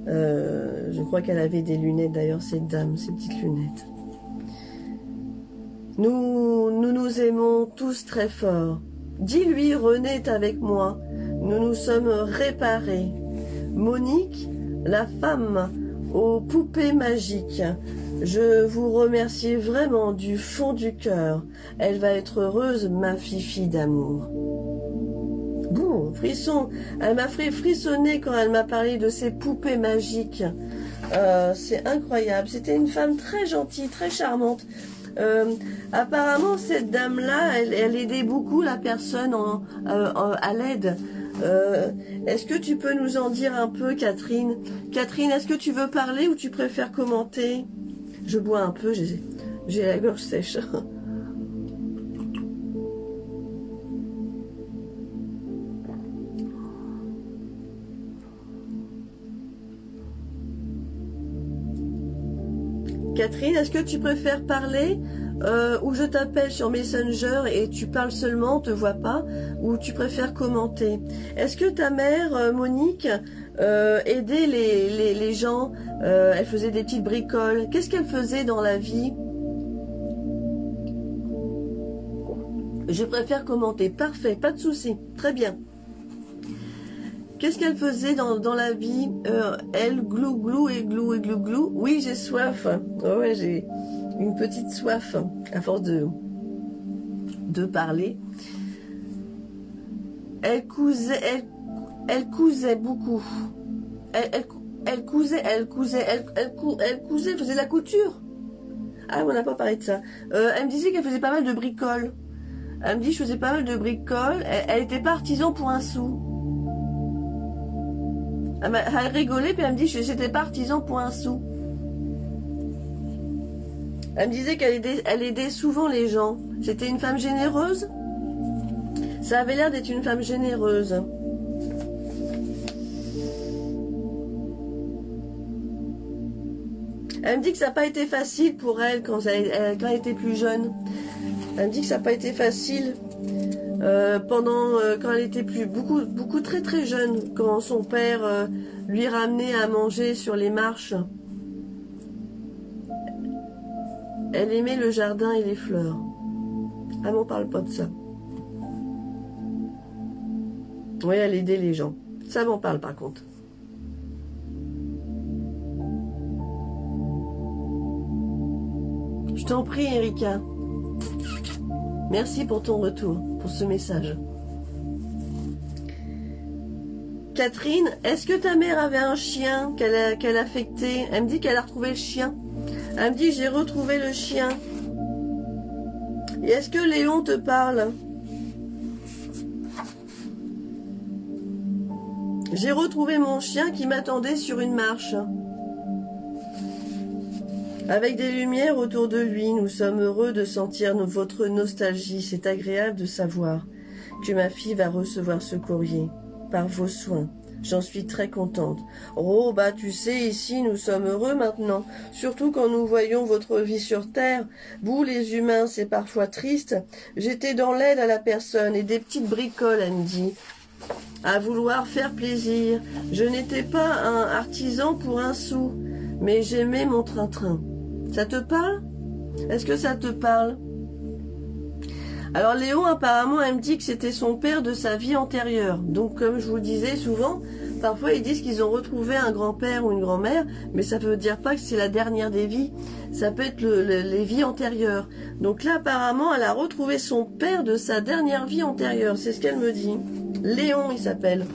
je crois qu'elle avait des lunettes d'ailleurs, cette dame, ces petites lunettes. Nous aimons tous très fort. Dis-lui, René est avec moi. Nous nous sommes réparés. Monique, la femme aux poupées magiques. Je vous remercie vraiment du fond du cœur. Elle va être heureuse, ma fifi d'amour. Bon, frisson. Elle m'a fait frissonner quand elle m'a parlé de ces poupées magiques. C'est incroyable. C'était une femme très gentille, très charmante. Apparemment, cette dame-là, elle aidait beaucoup la personne à l'aide. Est-ce que tu peux nous en dire un peu, Catherine? Catherine, est-ce que tu veux parler ou tu préfères commenter? Je bois un peu, j'ai la gorge sèche. Catherine, est-ce que tu préfères parler ou je t'appelle sur Messenger et tu parles seulement, on te voit pas, ou tu préfères commenter? Est-ce que ta mère, Monique, aidait les gens, elle faisait des petites bricoles? Qu'est-ce qu'elle faisait dans la vie? Je préfère commenter. Parfait, pas de souci. Très bien. Qu'est-ce qu'elle faisait dans la vie? Elle, glou, glou et glou et glou, glou. Oui, j'ai soif. Oh ouais, une petite soif à force de parler. Elle cousait beaucoup. Elle cousait, faisait de la couture. Ah, on n'a pas parlé de ça. Elle me disait qu'elle faisait pas mal de bricoles. Elle me dit, je faisais pas mal de bricoles. Elle était pas artisan pour un sou. Elle rigolait, puis elle me dit, j'étais pas artisan pour un sou. Elle me disait qu'elle aidait souvent les gens. C'était une femme généreuse. Ça avait l'air d'être une femme généreuse. Elle me dit que ça n'a pas été facile pour elle quand elle était plus jeune. Elle me dit que ça n'a pas été facile quand elle était beaucoup très très jeune, quand son père lui ramenait à manger sur les marches. Elle aimait le jardin et les fleurs. Elle m'en parle pas de ça. Oui, elle aidait les gens. Ça m'en parle par contre. Je t'en prie, Erika. Merci pour ton retour, pour ce message. Catherine, est-ce que ta mère avait un chien qu'elle affectait? Elle me dit qu'elle a retrouvé le chien. Elle me dit, j'ai retrouvé le chien. Et est-ce que Léon te parle? J'ai retrouvé mon chien qui m'attendait sur une marche. Avec des lumières autour de lui, nous sommes heureux de sentir votre nostalgie. C'est agréable de savoir que ma fille va recevoir ce courrier par vos soins. J'en suis très contente. Oh, bah tu sais, ici nous sommes heureux maintenant, surtout quand nous voyons votre vie sur Terre. Vous, les humains, c'est parfois triste. J'étais dans l'aide à la personne et des petites bricoles, elle me dit, à vouloir faire plaisir. Je n'étais pas un artisan pour un sou, mais j'aimais mon train-train. Ça te parle? Est-ce que ça te parle? Alors Léon, apparemment, elle me dit que c'était son père de sa vie antérieure. Donc, comme je vous disais souvent, parfois ils disent qu'ils ont retrouvé un grand-père ou une grand-mère, mais ça ne veut dire pas que c'est la dernière des vies. Ça peut être les vies antérieures. Donc là, apparemment, elle a retrouvé son père de sa dernière vie antérieure. C'est ce qu'elle me dit. Léon, il s'appelle.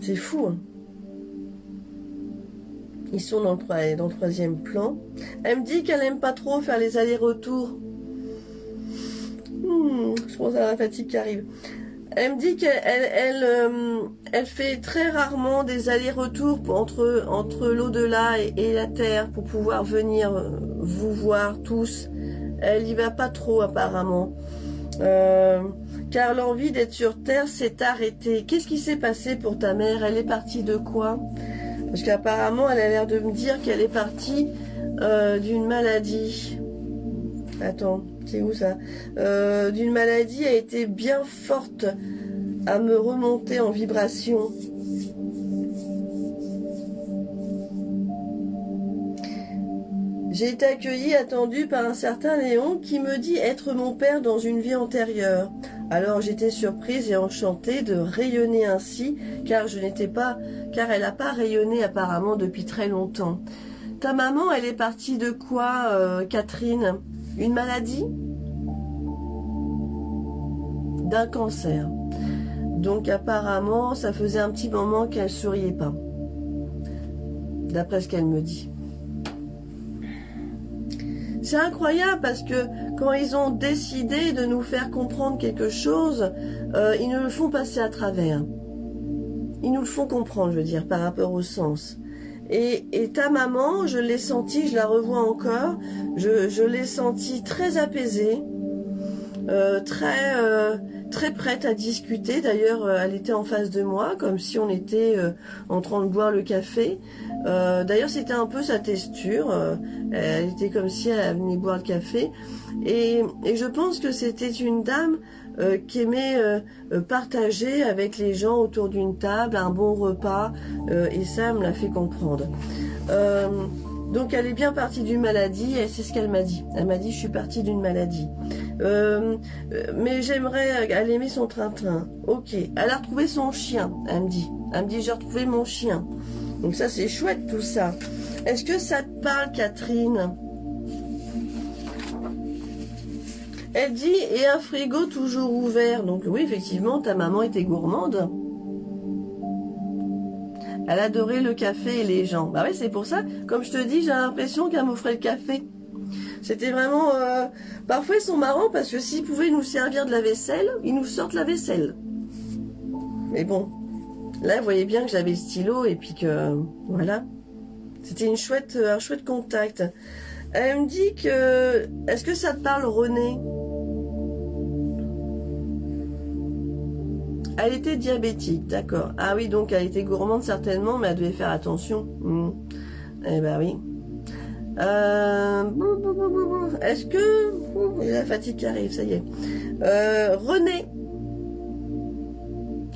C'est fou, hein. Ils sont dans le troisième plan. Elle me dit qu'elle n'aime pas trop faire les allers-retours. Je pense à la fatigue qui arrive. Elle me dit qu'elle fait très rarement des allers-retours entre l'au-delà et la Terre pour pouvoir venir vous voir tous. Elle y va pas trop apparemment. Car l'envie d'être sur Terre s'est arrêtée. Qu'est-ce qui s'est passé pour ta mère? Elle est partie de quoi? Parce qu'apparemment, elle a l'air de me dire qu'elle est partie d'une maladie. Attends, c'est où ça? D'une maladie a été bien forte à me remonter en vibration. J'ai été accueillie, attendue par un certain Léon qui me dit être mon père dans une vie antérieure. Alors j'étais surprise et enchantée de rayonner ainsi, car elle n'a pas rayonné apparemment depuis très longtemps. Ta maman, elle est partie de quoi, Catherine? Une maladie? D'un cancer. Donc apparemment, ça faisait un petit moment qu'elle souriait pas. D'après ce qu'elle me dit. C'est incroyable parce que quand ils ont décidé de nous faire comprendre quelque chose, ils nous le font passer à travers. Ils nous le font comprendre, je veux dire, par rapport au sens. Et ta maman, je l'ai sentie, je la revois encore, je l'ai sentie très apaisée, très prête à discuter. D'ailleurs, elle était en face de moi, comme si on était en train de boire le café. D'ailleurs, c'était un peu sa texture. Elle était comme si elle venait boire le café. Et je pense que c'était une dame qui aimait partager avec les gens autour d'une table un bon repas. Et ça, elle me l'a fait comprendre. Donc, elle est bien partie d'une maladie et c'est ce qu'elle m'a dit. Elle m'a dit, je suis partie d'une maladie. Mais j'aimerais, elle aimait son train-train. Ok. Elle a retrouvé son chien, elle me dit. Elle me dit, j'ai retrouvé mon chien. Donc ça, c'est chouette tout ça. Est-ce que ça te parle, Catherine? Elle dit, et un frigo toujours ouvert. Donc oui, effectivement, ta maman était gourmande. Elle adorait le café et les gens. Bah oui, c'est pour ça, comme je te dis, j'ai l'impression qu'elle m'offrait le café. C'était vraiment... Parfois, ils sont marrants parce que s'ils pouvaient nous servir de la vaisselle, ils nous sortent la vaisselle. Mais bon, là, vous voyez bien que j'avais le stylo et puis que... Voilà. C'était un chouette contact. Elle me dit que... Est-ce que ça te parle, René? Elle était diabétique, d'accord. Ah oui, donc elle était gourmande certainement, mais elle devait faire attention. Eh ben oui. Est-ce que... Il y a la fatigue qui arrive, ça y est. René.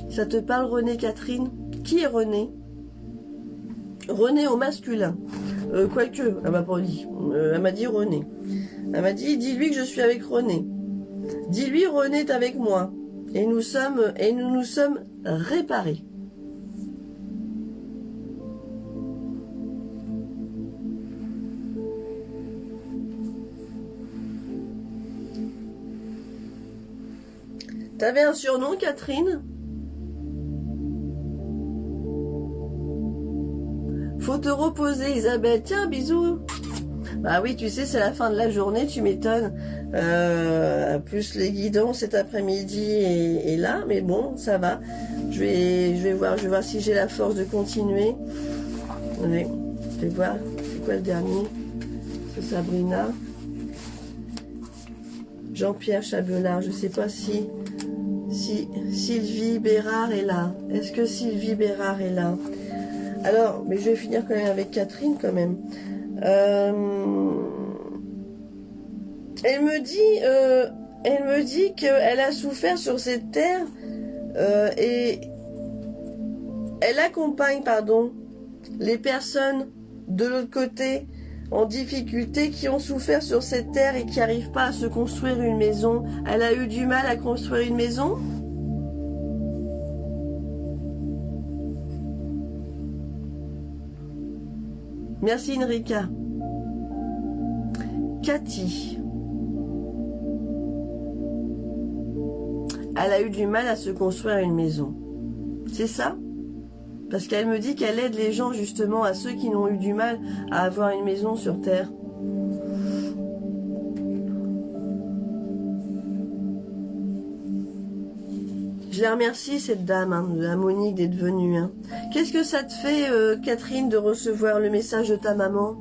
Ça te parle, René, Catherine? Qui est René? René au masculin. Quoique, elle m'a pas dit. Elle m'a dit René. Elle m'a dit, dis-lui que je suis avec René. Dis-lui, René est avec moi. Et nous nous sommes réparés. T'avais un surnom, Catherine? Faut te reposer, Isabelle. Tiens, bisous. Bah oui, tu sais, c'est la fin de la journée, tu m'étonnes. Plus les guidons cet après-midi et là, mais bon, ça va. Je vais voir si j'ai la force de continuer. Allez, je vais voir. C'est quoi le dernier? C'est Sabrina. Jean-Pierre Chabelard. Je sais pas si Sylvie Bérard est là. Est-ce que Sylvie Bérard est là? Alors, mais je vais finir quand même avec Catherine quand même. Elle me dit qu'elle a souffert sur cette terre et elle accompagne, les personnes de l'autre côté en difficulté qui ont souffert sur cette terre et qui n'arrivent pas à se construire une maison. Elle a eu du mal à construire une maison? Merci Enrica. Cathy. Elle a eu du mal à se construire une maison. C'est ça? Parce qu'elle me dit qu'elle aide les gens justement, à ceux qui n'ont eu du mal à avoir une maison sur Terre. Je la remercie, cette dame, la Monique, d'être venue. Qu'est-ce que ça te fait, Catherine, de recevoir le message de ta maman?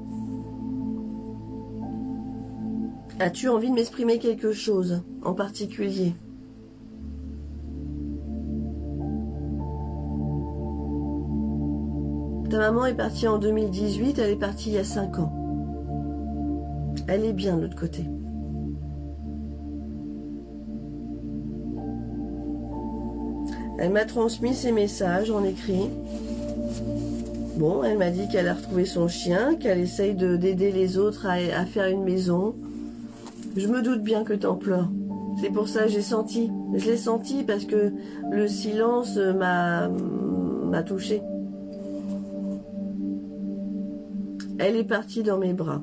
As-tu envie de m'exprimer quelque chose en particulier? Ta maman est partie en 2018, elle est partie il y a 5 ans. Elle est bien de l'autre côté. Elle m'a transmis ses messages en écrit. Bon, elle m'a dit qu'elle a retrouvé son chien, qu'elle essaye d'aider les autres à faire une maison. Je me doute bien que t'en pleures. C'est pour ça que j'ai senti. Je l'ai senti parce que le silence m'a touchée. Elle est partie dans mes bras.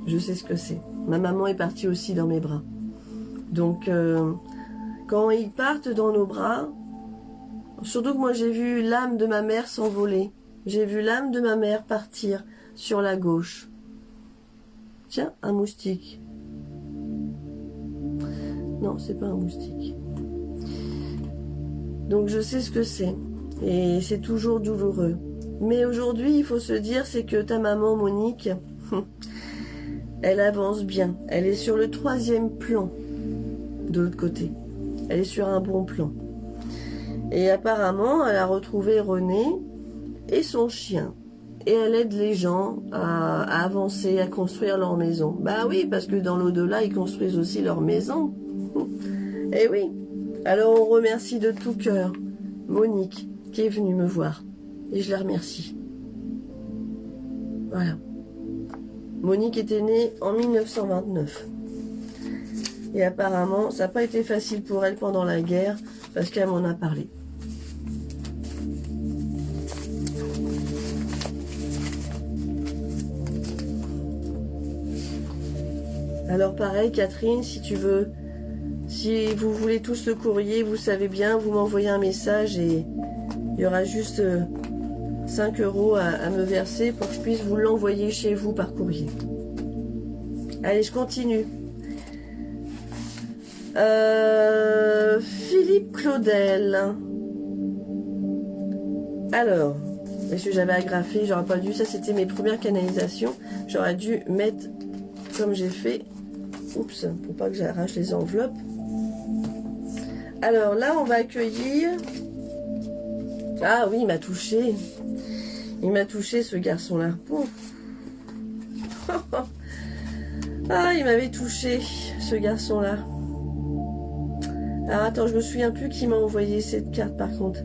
Je sais ce que c'est. Ma maman est partie aussi dans mes bras. Donc, quand ils partent dans nos bras, surtout que moi j'ai vu l'âme de ma mère s'envoler. J'ai vu l'âme de ma mère partir sur la gauche. Tiens, un moustique. Non, c'est pas un moustique. Donc je sais ce que c'est. Et c'est toujours douloureux. Mais aujourd'hui, il faut se dire, c'est que ta maman, Monique, elle avance bien. Elle est sur le 3e plan de l'autre côté. Elle est sur un bon plan. Et apparemment, elle a retrouvé René et son chien. Et elle aide les gens à avancer, à construire leur maison. Bah oui, parce que dans l'au-delà, ils construisent aussi leur maison. Et oui. Alors on remercie de tout cœur Monique qui est venue me voir. Et je la remercie. Voilà. Monique était née en 1929. Et apparemment, ça n'a pas été facile pour elle pendant la guerre, parce qu'elle m'en a parlé. Alors pareil, Catherine, si tu veux, si vous voulez tous le courrier, vous savez bien, vous m'envoyez un message et il y aura juste 5 € à me verser pour que je puisse vous l'envoyer chez vous par courrier. Allez, je continue. Philippe Claudel. Alors, parce que j'avais agrafé, j'aurais pas dû, ça c'était mes premières canalisations, j'aurais dû mettre comme j'ai fait, oups, pour pas que j'arrache les enveloppes. Alors là, on va accueillir, ah oui, il m'a touché ce garçon-là. Ah, il m'avait touché, ce garçon-là. Alors attends, je me souviens plus qui m'a envoyé cette carte par contre.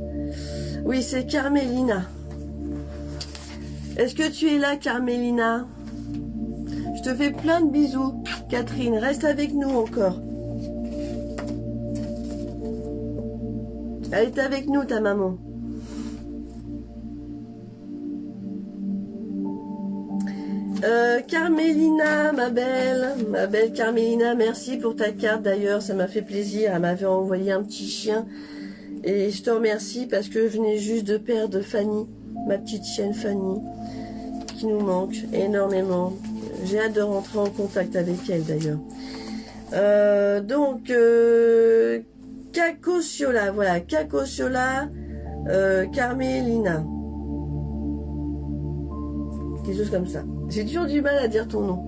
Oui, c'est Carmélina. Est-ce que tu es là, Carmélina? Je te fais plein de bisous, Catherine. Reste avec nous encore. Elle est avec nous, ta maman. Carmélina, ma belle Carmélina, merci pour ta carte d'ailleurs, ça m'a fait plaisir. Elle m'avait envoyé un petit chien et je te remercie parce que je venais juste de perdre Fanny, ma petite chienne Fanny, qui nous manque énormément. J'ai hâte de rentrer en contact avec elle d'ailleurs. Donc, Cacociola, voilà, Cacociola, Carmélina. Quelque chose comme ça. J'ai toujours du mal à dire ton nom.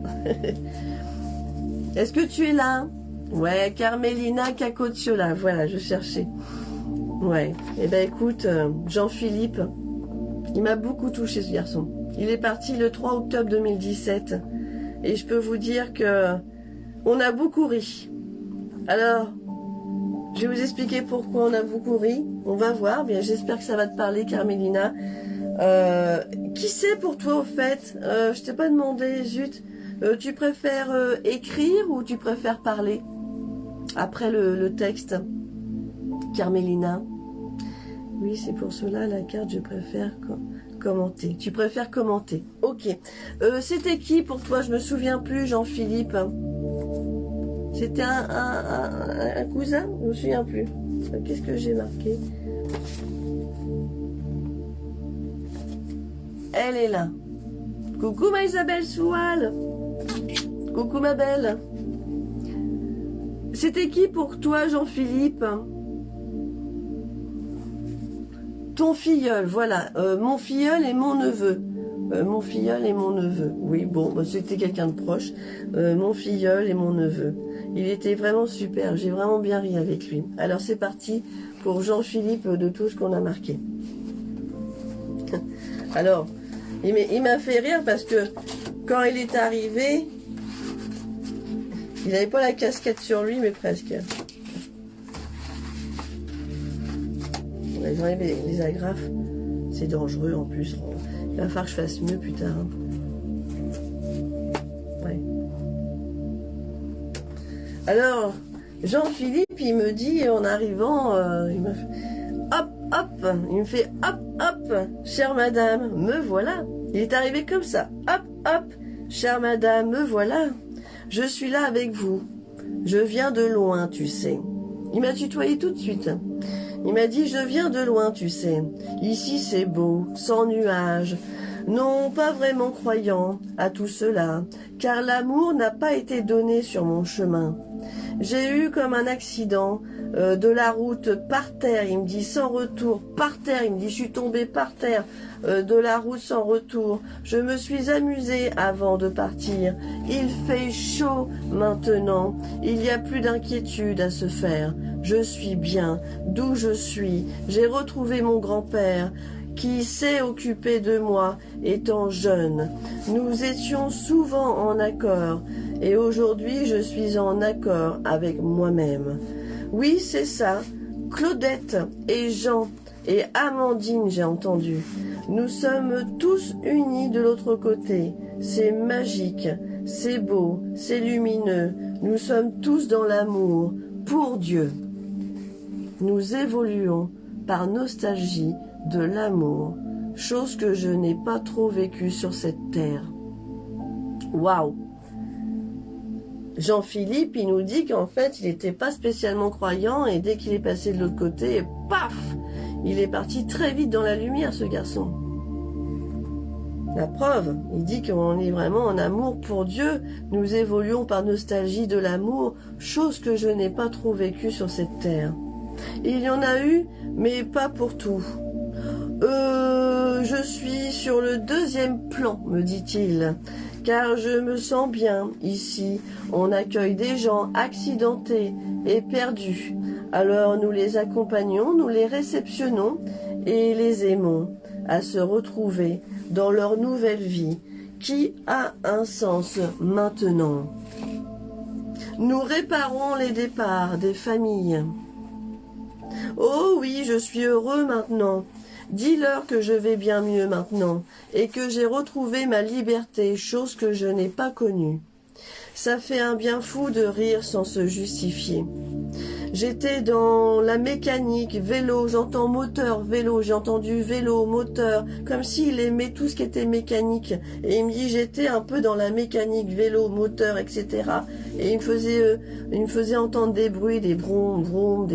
Est-ce que tu es là? Ouais, Carmélina Cacociola. Voilà, je cherchais. Ouais. Eh ben écoute, Jean-Philippe, il m'a beaucoup touché ce garçon. Il est parti le 3 octobre 2017. Et je peux vous dire que on a beaucoup ri. Alors, je vais vous expliquer pourquoi on a beaucoup ri. On va voir. Bien, j'espère que ça va te parler, Carmélina. Qui c'est pour toi au fait? Je t'ai pas demandé, zut. Tu préfères écrire ou tu préfères parler après le texte, Carmélina? Oui, c'est pour cela la carte, je préfère commenter. Tu préfères commenter. Ok. C'était qui pour toi? Je me souviens plus, Jean-Philippe. C'était un cousin? Je me souviens plus. Qu'est-ce que j'ai marqué? Elle est là. Coucou ma Isabelle Soual. Coucou ma belle. C'était qui pour toi, Jean-Philippe? Ton filleul, voilà. Mon filleul et mon neveu. Mon filleul et mon neveu. Oui, bon, bah, c'était quelqu'un de proche. Mon filleul et mon neveu. Il était vraiment super. J'ai vraiment bien ri avec lui. Alors c'est parti pour Jean-Philippe de tout ce qu'on a marqué. Alors, il m'a fait rire parce que quand il est arrivé, il n'avait pas la casquette sur lui, mais presque. On va enlever les agrafes. C'est dangereux en plus. Il va falloir que je fasse mieux plus tard. Ouais. Alors, Jean-Philippe, il me dit en arrivant, il me fait hop, hop, il me fait hop, hop, chère madame, me voilà. Il est arrivé comme ça, hop, hop, chère madame, me voilà. Je suis là avec vous. Je viens de loin, tu sais. Il m'a tutoyé tout de suite. Il m'a dit, je viens de loin, tu sais. Ici c'est beau, sans nuages. Non, pas vraiment croyant à tout cela, car l'amour n'a pas été donné sur mon chemin. J'ai eu comme un accident de la route par terre, il me dit sans retour, par terre, il me dit je suis tombée par terre, de la route sans retour. Je me suis amusée avant de partir. Il fait chaud maintenant, il n'y a plus d'inquiétude à se faire. Je suis bien, d'où je suis. J'ai retrouvé mon grand-père qui s'est occupé de moi étant jeune. Nous étions souvent en accord et aujourd'hui je suis en accord avec moi-même. Oui, c'est ça, Claudette et Jean et Amandine, j'ai entendu. Nous sommes tous unis de l'autre côté. C'est magique, c'est beau, c'est lumineux. Nous sommes tous dans l'amour, pour Dieu. Nous évoluons par nostalgie de l'amour, chose que je n'ai pas trop vécue sur cette terre. Waouh! Jean-Philippe, il nous dit qu'en fait, il n'était pas spécialement croyant et dès qu'il est passé de l'autre côté, paf, il est parti très vite dans la lumière, ce garçon. La preuve, il dit qu'on est vraiment en amour pour Dieu. Nous évoluons par nostalgie de l'amour, chose que je n'ai pas trop vécue sur cette terre. Il y en a eu, mais pas pour tout. Je suis sur le 2e plan, me dit-il, car je me sens bien ici. On accueille des gens accidentés et perdus. Alors nous les accompagnons, nous les réceptionnons et les aimons à se retrouver dans leur nouvelle vie qui a un sens maintenant. Nous réparons les départs des familles. Oh oui, je suis heureux maintenant. Dis-leur que je vais bien mieux maintenant et que j'ai retrouvé ma liberté, chose que je n'ai pas connue. Ça fait un bien fou de rire sans se justifier. J'étais dans la mécanique, vélo, j'entends moteur, vélo, j'ai entendu vélo, moteur, comme s'il aimait tout ce qui était mécanique. Et il me dit, j'étais un peu dans la mécanique, vélo, moteur, etc. Et il me faisait entendre des bruits, des brom, brom,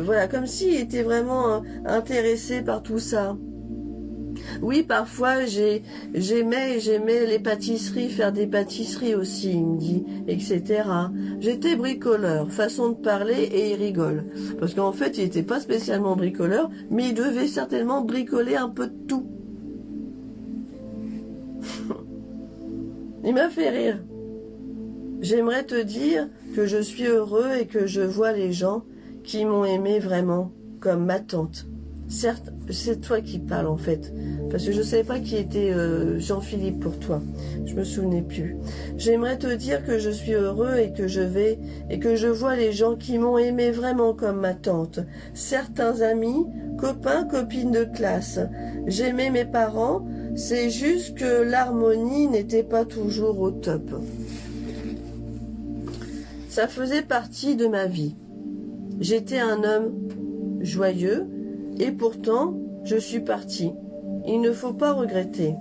voilà, comme s'il était vraiment intéressé par tout ça. Oui, parfois j'aimais les pâtisseries, faire des pâtisseries aussi, il me dit, etc. J'étais bricoleur, façon de parler, et il rigole. Parce qu'en fait, il n'était pas spécialement bricoleur, mais il devait certainement bricoler un peu de tout. Il m'a fait rire. J'aimerais te dire que je suis heureux et que je vois les gens qui m'ont aimé vraiment, comme ma tante. Certes, c'est toi qui parles en fait, parce que je ne savais pas qui était Jean-Philippe pour toi. Je me souvenais plus. J'aimerais te dire que je suis heureux et que je vois les gens qui m'ont aimé vraiment comme ma tante. Certains amis, copains, copines de classe. J'aimais mes parents, c'est juste que l'harmonie n'était pas toujours au top. Ça faisait partie de ma vie. J'étais un homme joyeux, et pourtant, je suis parti. Il ne faut pas regretter.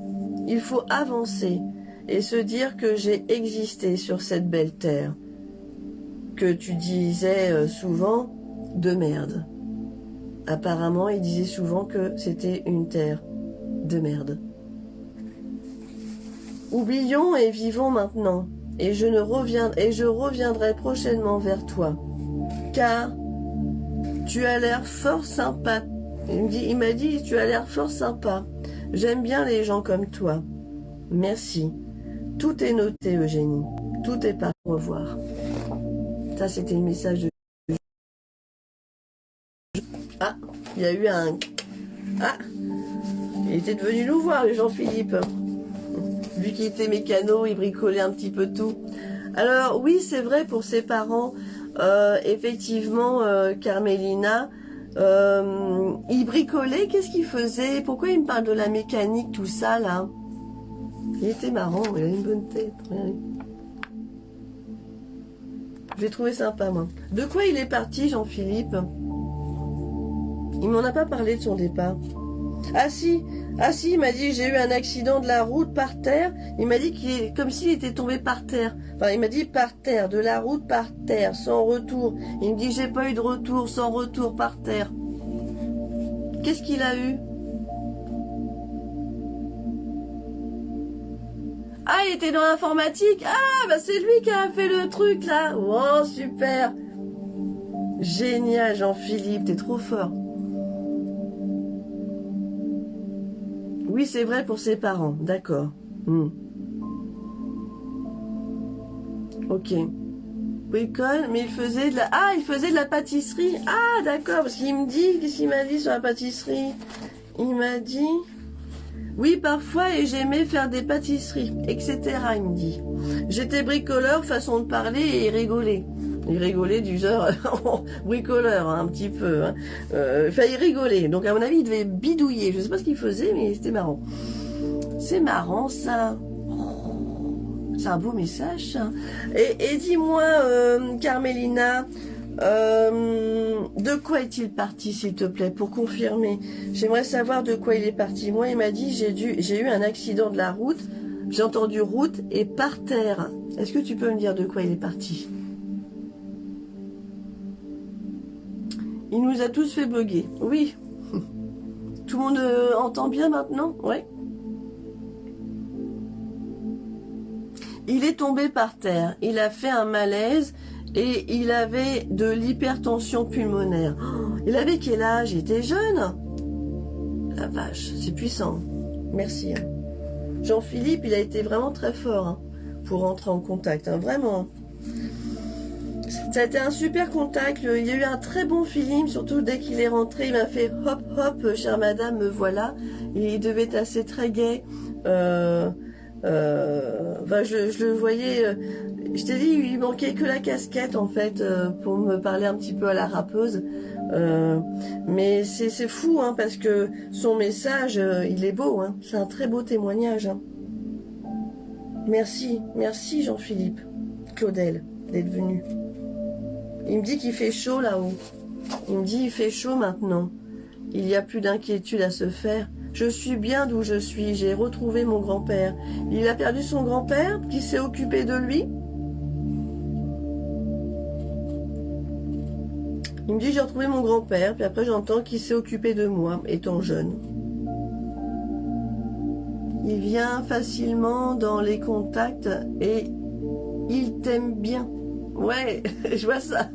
Il faut avancer et se dire que j'ai existé sur cette belle terre. Que tu disais souvent de merde. Apparemment, il disait souvent que c'était une terre de merde. Oublions et vivons maintenant. Et je reviendrai prochainement vers toi. Car tu as l'air fort sympa. Il m'a dit, tu as l'air fort sympa. J'aime bien les gens comme toi. Merci. Tout est noté, Eugénie. Tout est par revoir. Ça, c'était le message de... Ah, il y a eu un... Ah, il était devenu nous voir, le Jean-Philippe. Vu qu'il était mécano, il bricolait un petit peu tout. Alors, oui, c'est vrai pour ses parents. Effectivement, Carmélina... il bricolait, qu'est-ce qu'il faisait? Pourquoi il me parle de la mécanique, tout ça, là? Il était marrant, il a une bonne tête. Je l'ai trouvé sympa, moi. De quoi il est parti, Jean-Philippe? Il m'en a pas parlé de son départ. Ah si, il m'a dit, j'ai eu un accident de la route par terre. Il m'a dit qu'il est comme s'il était tombé par terre. Enfin, il m'a dit par terre, de la route par terre, sans retour. Il me dit, j'ai pas eu de retour, sans retour par terre. Qu'est-ce qu'il a eu? Ah, il était dans l'informatique. Ah, bah c'est lui qui a fait le truc, là. Oh, super. Génial, Jean-Philippe, t'es trop fort. Oui, c'est vrai pour ses parents, d'accord. Ok. Bricole, mais il faisait de la... Ah, il faisait de la pâtisserie. Ah, d'accord, parce qu'il me dit... Qu'est-ce qu'il m'a dit sur la pâtisserie? Il m'a dit... Oui, parfois, et j'aimais faire des pâtisseries, etc., il me dit. J'étais bricoleur, façon de parler, et il rigolait. Il rigolait du genre bricoleur, hein, un petit peu. Hein. Enfin, il rigolait. Donc, à mon avis, il devait bidouiller. Je ne sais pas ce qu'il faisait, mais c'était marrant. C'est marrant, ça. C'est un beau message, ça. Et dis-moi, Carmélina, de quoi est-il parti, s'il te plaît, pour confirmer? J'aimerais savoir de quoi il est parti. Moi, il m'a dit, j'ai eu un accident de la route J'ai entendu route et par terre. Est-ce que tu peux me dire de quoi il est parti? Il nous a tous fait bugger. Oui. Tout le monde entend bien maintenant? Ouais. Il est tombé par terre. Il a fait un malaise et il avait de l'hypertension pulmonaire. Oh, il avait quel âge? Il était jeune. La vache, c'est puissant. Merci. Jean-Philippe, il a été vraiment très fort pour rentrer en contact. Vraiment. Ça a été un super contact. Il y a eu un très bon feeling, surtout dès qu'il est rentré. Il m'a fait hop hop, chère madame, me voilà. Et il devait être assez très gai. Je le voyais. Je t'ai dit, il manquait que la casquette en fait pour me parler un petit peu à la rappeuse. Mais c'est fou parce que son message, il est beau. C'est un très beau témoignage. Merci Jean-Philippe, Claudel, d'être venu. Il me dit qu'il fait chaud là-haut. Il me dit il fait chaud maintenant. Il n'y a plus d'inquiétude à se faire. Je suis bien d'où je suis. J'ai retrouvé mon grand-père. Il a perdu son grand-père qui s'est occupé de lui. Il me dit j'ai retrouvé mon grand-père. Puis après j'entends qu'il s'est occupé de moi étant jeune. Il vient facilement dans les contacts et il t'aime bien. Ouais, je vois ça.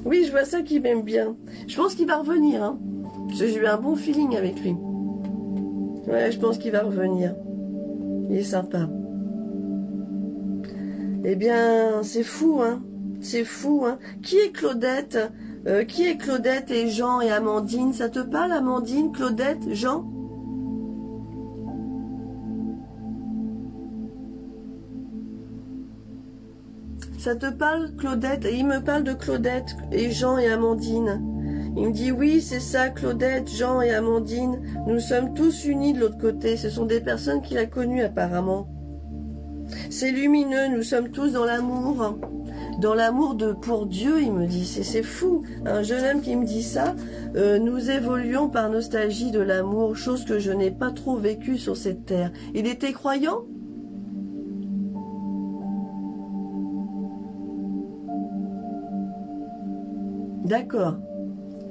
Oui, je vois ça qu'il m'aime bien. Je pense qu'il va revenir. Parce que j'ai eu un bon feeling avec lui. Ouais, je pense qu'il va revenir. Il est sympa. Eh bien, c'est fou, C'est fou, Qui est Claudette Qui est Claudette et Jean et Amandine? Ça te parle, Amandine, Claudette, Jean? Ça te parle, Claudette? Et il me parle de Claudette et Jean et Amandine. Il me dit, oui, c'est ça, Claudette, Jean et Amandine. Nous sommes tous unis de l'autre côté. Ce sont des personnes qu'il a connues, apparemment. C'est lumineux, nous sommes tous dans l'amour. Dans l'amour pour Dieu, il me dit. C'est fou. Un jeune homme qui me dit ça. Nous évoluons par nostalgie de l'amour, chose que je n'ai pas trop vécue sur cette terre. Il était croyant? D'accord.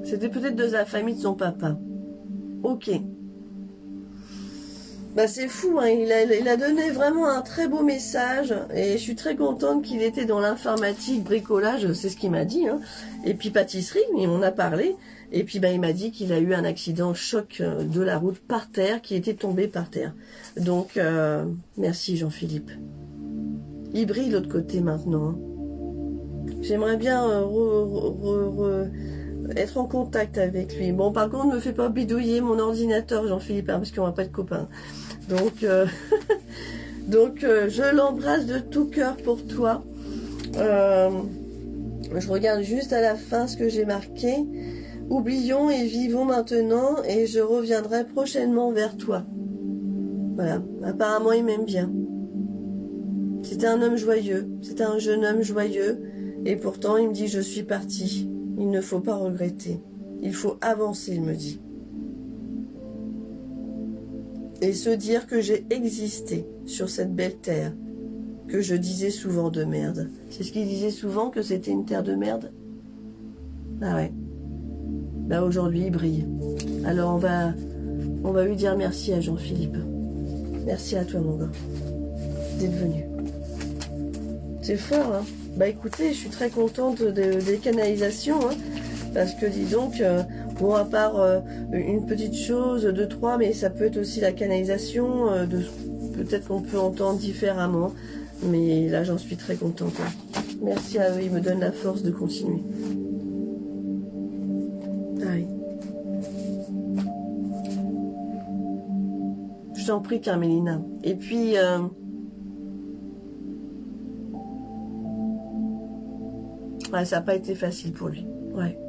C'était peut-être de la famille de son papa. Ok. Bah c'est fou, il a donné vraiment un très beau message et je suis très contente qu'il était dans l'informatique, bricolage, c'est ce qu'il m'a dit. Et puis pâtisserie, il m'en a parlé. Et puis il m'a dit qu'il a eu un accident choc de la route par terre, qui était tombé par terre. Donc merci Jean-Philippe. Il brille de l'autre côté maintenant. J'aimerais bien être en contact avec lui. Bon, par contre, ne me fais pas bidouiller mon ordinateur, Jean-Philippe, parce qu'on va pas être copains. Donc, je l'embrasse de tout cœur pour toi. Je regarde juste à la fin ce que j'ai marqué. Oublions et vivons maintenant, et je reviendrai prochainement vers toi. Voilà. Apparemment, il m'aime bien. C'était un homme joyeux. C'était un jeune homme joyeux. Et pourtant, il me dit, je suis parti. Il ne faut pas regretter. Il faut avancer, il me dit. Et se dire que j'ai existé sur cette belle terre, que je disais souvent de merde. C'est ce qu'il disait souvent, que c'était une terre de merde? Ah ouais. Là, aujourd'hui, il brille. Alors, on va lui dire merci à Jean-Philippe. Merci à toi, mon gars, d'être venu. C'est fort, Bah écoutez, je suis très contente des canalisations, parce que dis donc, bon, à part une petite chose, 2, 3, mais ça peut être aussi la canalisation, peut-être qu'on peut entendre différemment, mais là j'en suis très contente. Merci à eux, ils me donnent la force de continuer. Ah oui. Je t'en prie, Carmélina. Et puis... ouais, ça n'a pas été facile pour lui. Ouais.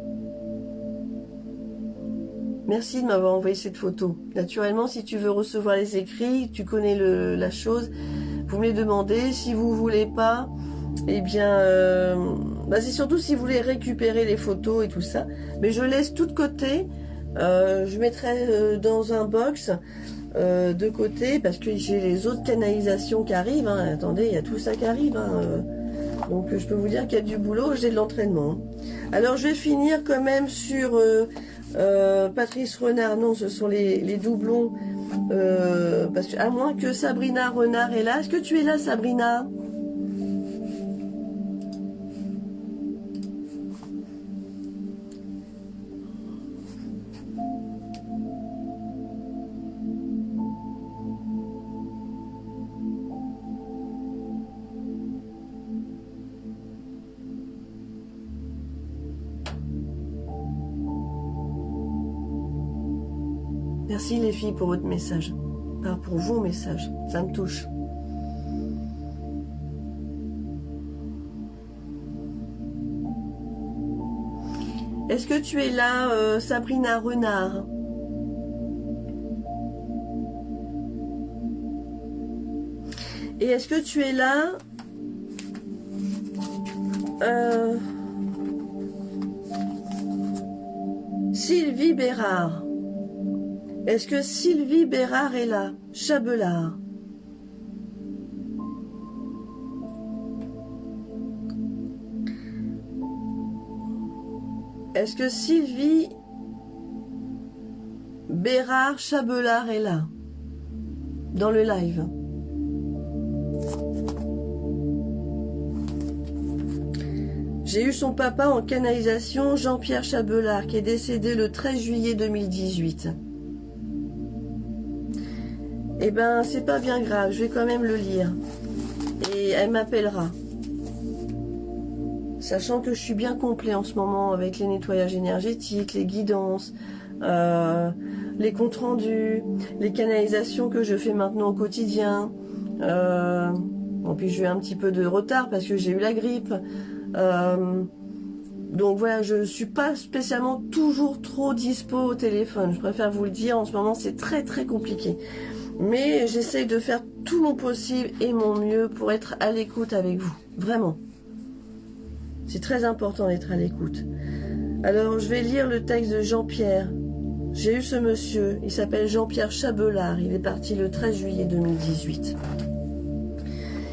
Merci de m'avoir envoyé cette photo. Naturellement, si tu veux recevoir les écrits, tu connais la chose, vous me les demandez. Si vous voulez pas, eh bien, c'est surtout si vous voulez récupérer les photos et tout ça. Mais je laisse tout de côté Je mettrai dans un box de côté parce que j'ai les autres canalisations qui arrivent. Hein. Attendez, il y a tout ça qui arrive. Hein. Donc je peux vous dire qu'il y a du boulot, j'ai de l'entraînement. Alors je vais finir quand même sur Patrice Renard. Non, ce sont les doublons. Parce que, à moins que Sabrina Renard est là. Est-ce que tu es là, Sabrina ? Merci les filles pour votre message. Enfin, pour vos messages. Ça me touche. Est-ce que tu es là, Sabrina Renard? Et est-ce que tu es là, Sylvie Bérard? Est-ce que Sylvie Bérard est là? Chabelard. Est-ce que Sylvie Bérard Chabelard est là? Dans le live. J'ai eu son papa en canalisation, Jean-Pierre Chabelard, qui est décédé le 13 juillet 2018. Eh ben, c'est pas bien grave, je vais quand même le lire. Et elle m'appellera. Sachant que je suis bien complet en ce moment avec les nettoyages énergétiques, les guidances, les comptes rendus, les canalisations que je fais maintenant au quotidien. Bon, puis j'ai eu un petit peu de retard parce que j'ai eu la grippe. Donc voilà, je suis pas spécialement toujours trop dispo au téléphone. Je préfère vous le dire, en ce moment c'est très très compliqué. Mais j'essaye de faire tout mon possible et mon mieux pour être à l'écoute avec vous. Vraiment. C'est très important d'être à l'écoute. Alors, je vais lire le texte de Jean-Pierre. J'ai eu ce monsieur, il s'appelle Jean-Pierre Chabelard. Il est parti le 13 juillet 2018.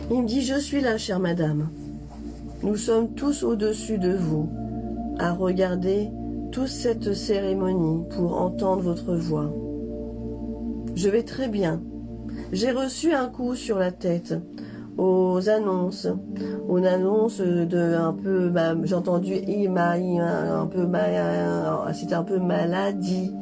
Il me dit, je suis là, chère madame. Nous sommes tous au-dessus de vous, à regarder toute cette cérémonie pour entendre votre voix. Je vais très bien. J'ai reçu un coup sur la tête aux annonces de un peu, j'ai entendu un peu, c'était un peu maladie.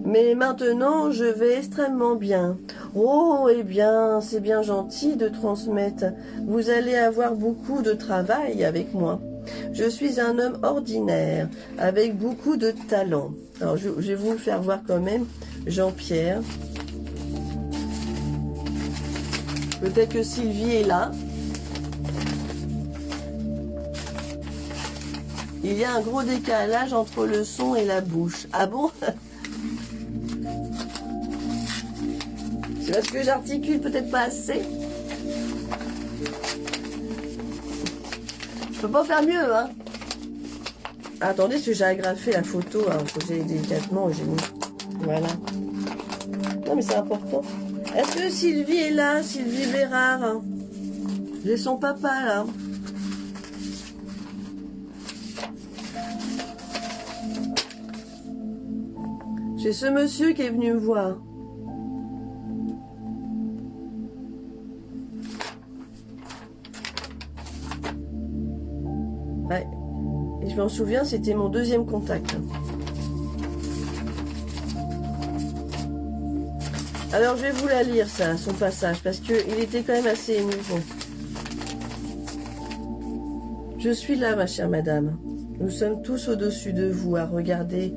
Mais maintenant, je vais extrêmement bien. Oh, eh bien, c'est bien gentil de transmettre. Vous allez avoir beaucoup de travail avec moi. Je suis un homme ordinaire, avec beaucoup de talent. Alors, je vais vous le faire voir quand même, Jean-Pierre. Peut-être que Sylvie est là. Il y a un gros décalage entre le son et la bouche. Ah bon? C'est parce que j'articule peut-être pas assez. Je peux pas faire mieux, hein. Attendez, parce que j'ai agrafé la photo, hein, que j'ai délicatement, j'ai mis. Voilà. Non, mais c'est important. Est-ce que Sylvie est là, Sylvie Bérard? J'ai son papa, là. J'ai ce monsieur qui est venu me voir. Ouais. Et je m'en souviens, c'était mon deuxième contact. Alors je vais vous la lire, ça, son passage, parce qu'il était quand même assez émouvant. Je suis là, ma chère madame. Nous sommes tous au-dessus de vous à regarder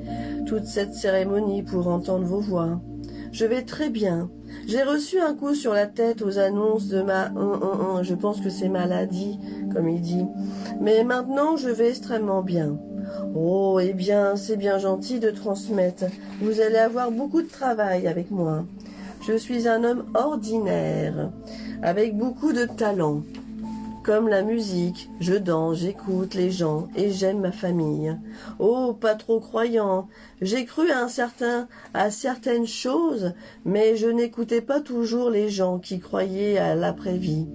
toute cette cérémonie pour entendre vos voix. Je vais très bien. J'ai reçu un coup sur la tête aux annonces de ma... Je pense que c'est maladie, comme il dit. Mais maintenant, je vais extrêmement bien. Oh, eh bien, c'est bien gentil de transmettre. Vous allez avoir beaucoup de travail avec moi. Je suis un homme ordinaire, avec beaucoup de talent. Comme la musique, je danse, j'écoute les gens et j'aime ma famille. Oh, pas trop croyant, j'ai cru à certaines choses, mais je n'écoutais pas toujours les gens qui croyaient à l'après-vie.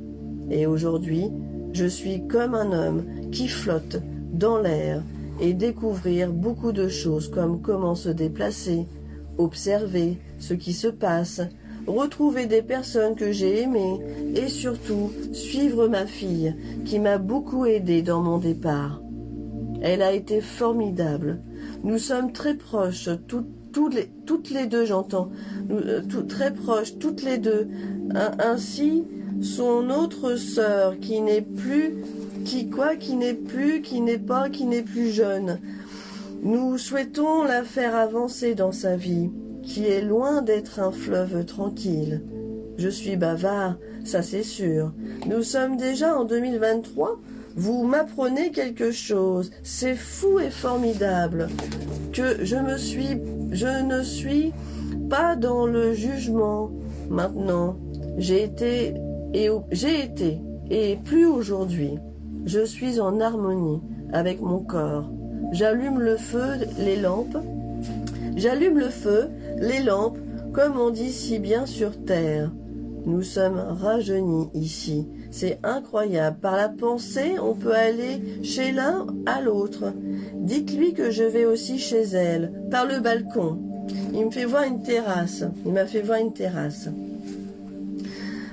Et aujourd'hui, je suis comme un homme qui flotte dans l'air et découvrir beaucoup de choses comme comment se déplacer, observer ce qui se passe, retrouver des personnes que j'ai aimées et surtout suivre ma fille qui m'a beaucoup aidée dans mon départ. Elle a été formidable. Nous sommes très proches, toutes les deux, j'entends, très proches, toutes les deux. Ainsi, son autre sœur qui n'est plus jeune. Nous souhaitons la faire avancer dans sa vie, qui est loin d'être un fleuve tranquille. Je suis bavard, ça c'est sûr. Nous sommes déjà en 2023. Vous m'apprenez quelque chose. C'est fou et formidable que je ne suis pas dans le jugement. Maintenant, j'ai été et plus aujourd'hui. Je suis en harmonie avec mon corps. J'allume le feu, les lampes, comme on dit si bien sur terre. Nous sommes rajeunis ici. C'est incroyable. Par la pensée, on peut aller chez l'un à l'autre. Dites-lui que je vais aussi chez elle, par le balcon. Il m'a fait voir une terrasse.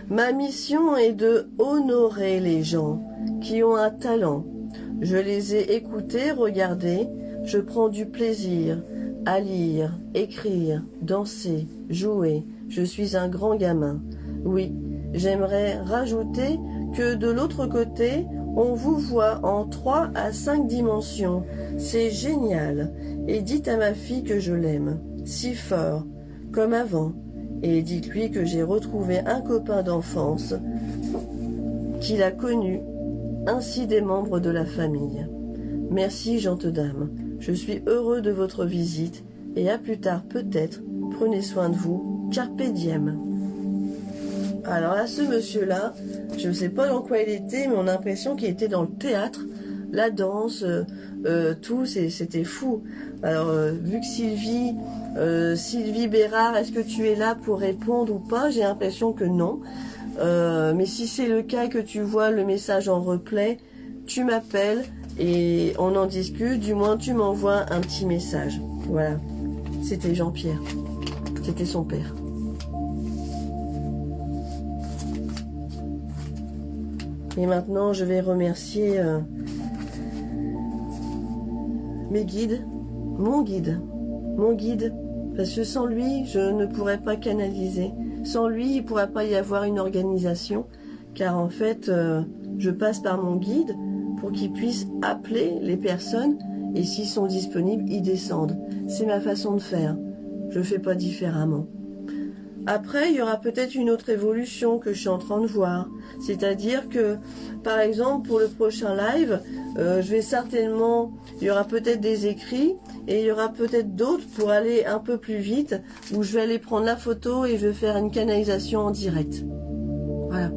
Ma mission est de honorer les gens qui ont un talent. Je les ai écoutés, regardés. Je prends du plaisir à lire, écrire, danser, jouer. Je suis un grand gamin. Oui, j'aimerais rajouter que de l'autre côté, on vous voit en 3 à 5 dimensions. C'est génial. Et dites à ma fille que je l'aime, si fort, comme avant. Et dites-lui que j'ai retrouvé un copain d'enfance qu'il a connu, ainsi des membres de la famille. Merci, gentes dames. Je suis heureux de votre visite et à plus tard peut-être. Prenez soin de vous. Carpe diem. Alors là, ce monsieur-là, je ne sais pas dans quoi il était, mais on a l'impression qu'il était dans le théâtre, la danse, tout, c'était fou. Alors, vu que Sylvie Bérard, est-ce que tu es là pour répondre ou pas? J'ai l'impression que non. Mais si c'est le cas que tu vois le message en replay, tu m'appelles et on en discute. Du moins, tu m'envoies un petit message. Voilà. C'était Jean-Pierre. C'était son père. Et maintenant, je vais remercier mes guides, mon guide, parce que sans lui, je ne pourrais pas canaliser. Sans lui, il ne pourrait pas y avoir une organisation, car en fait, je passe par mon guide pour qu'il puisse appeler les personnes, et s'ils sont disponibles, ils descendent. C'est ma façon de faire. Je ne fais pas différemment. Après, il y aura peut-être une autre évolution que je suis en train de voir. C'est-à-dire que, par exemple, pour le prochain live, il y aura peut-être des écrits et il y aura peut-être d'autres pour aller un peu plus vite, où je vais aller prendre la photo et je vais faire une canalisation en direct. Voilà.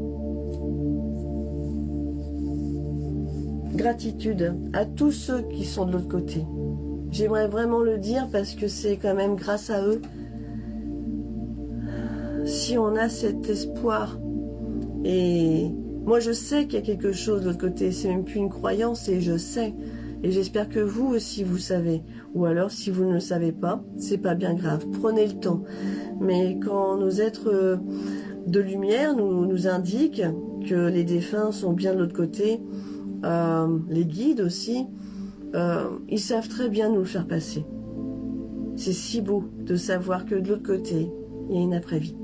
Gratitude à tous ceux qui sont de l'autre côté. J'aimerais vraiment le dire parce que c'est quand même grâce à eux si on a cet espoir. Et moi je sais qu'il y a quelque chose de l'autre côté, c'est même plus une croyance, et je sais, et j'espère que vous aussi vous savez, ou alors si vous ne le savez pas, c'est pas bien grave, prenez le temps. Mais quand nos êtres de lumière nous indiquent que les défunts sont bien de l'autre côté, les guides aussi, ils savent très bien nous le faire passer. C'est si beau de savoir que de l'autre côté il y a une après-vie.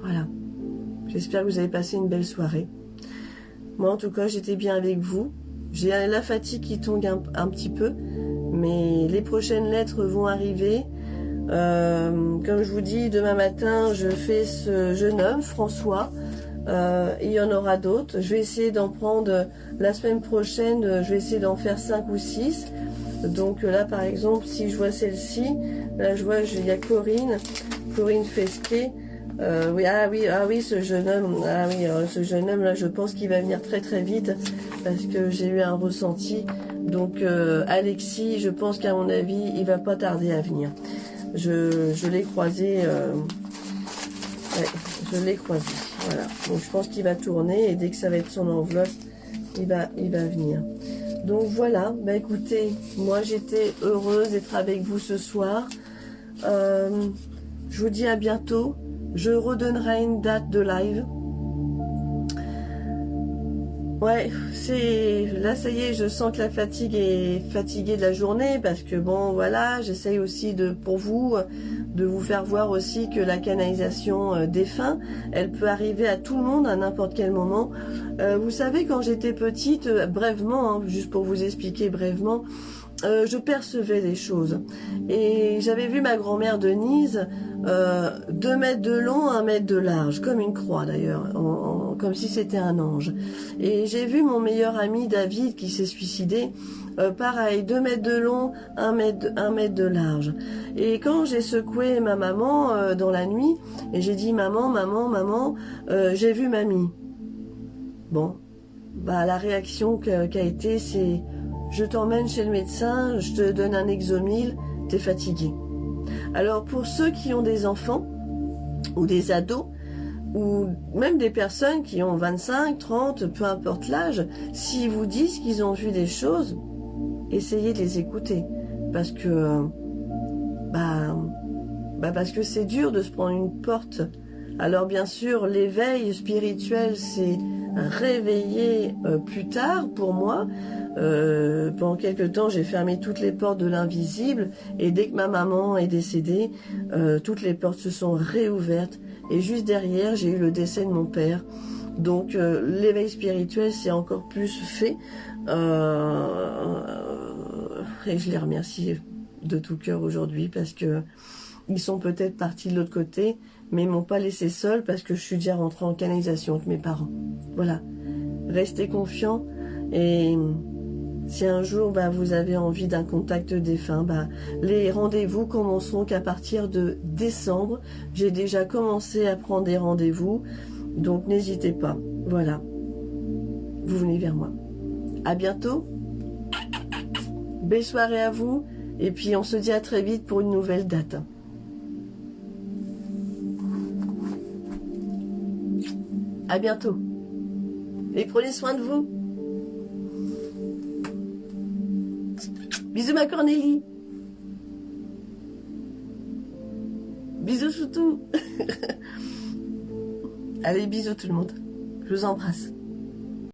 Voilà. J'espère que vous avez passé une belle soirée. Moi, en tout cas, j'étais bien avec vous. J'ai la fatigue qui tombe un petit peu, mais les prochaines lettres vont arriver. Comme je vous dis, demain matin, je fais ce jeune homme, François. Il y en aura d'autres. Je vais essayer d'en prendre la semaine prochaine. Je vais essayer d'en faire 5 ou 6. Donc là, par exemple, si je vois celle-ci, là, je vois, il y a Corinne Fesquet. Oui, ce jeune homme, ce jeune homme là, je pense qu'il va venir très très vite parce que j'ai eu un ressenti. Donc Alexis, je pense qu'à mon avis, il va pas tarder à venir. Je l'ai croisé, je l'ai croisé. Voilà. Donc je pense qu'il va tourner et dès que ça va être son enveloppe, il va venir. Donc voilà. Bah écoutez, moi j'étais heureuse d'être avec vous ce soir. Je vous dis à bientôt. Je redonnerai une date de live. Ouais, là ça y est, je sens que la fatigue est fatiguée de la journée parce que bon voilà, j'essaye aussi pour vous de vous faire voir aussi que la canalisation défunt, elle peut arriver à tout le monde à n'importe quel moment. Vous savez, quand j'étais petite, brièvement, hein, juste pour vous expliquer brièvement, je percevais des choses et j'avais vu ma grand-mère Denise 2 mètres de long, 1 mètre de large, comme une croix d'ailleurs, comme si c'était un ange. Et j'ai vu mon meilleur ami David qui s'est suicidé, pareil, 2 mètres de long, 1 mètre de large. Et quand j'ai secoué ma maman dans la nuit et j'ai dit maman, j'ai vu mamie. Bon, bah la réaction qu'a été c'est: je t'emmène chez le médecin, je te donne un Exomil, t'es fatigué. Alors pour ceux qui ont des enfants, ou des ados, ou même des personnes qui ont 25, 30, peu importe l'âge, s'ils vous disent qu'ils ont vu des choses, essayez de les écouter. Parce que, parce que c'est dur de se prendre une porte. Alors bien sûr, l'éveil spirituel s'est réveillé plus tard pour moi. Pendant quelques temps, j'ai fermé toutes les portes de l'invisible et dès que ma maman est décédée, toutes les portes se sont réouvertes et juste derrière, j'ai eu le décès de mon père. Donc l'éveil spirituel s'est encore plus fait et je les remercie de tout cœur aujourd'hui parce que ils sont peut-être partis de l'autre côté, mais ils m'ont pas laissé seule parce que je suis déjà rentrée en canalisation avec mes parents. Voilà, restez confiants et si un jour vous avez envie d'un contact défunt, les rendez-vous commenceront qu'à partir de décembre. J'ai déjà commencé à prendre des rendez-vous, donc n'hésitez pas. Voilà, vous venez vers moi. À bientôt. Belle soirée à vous et puis on se dit à très vite pour une nouvelle date. À bientôt. Et prenez soin de vous. Bisous ma Cornélie. Bisous Choutou. Allez, bisous tout le monde. Je vous embrasse.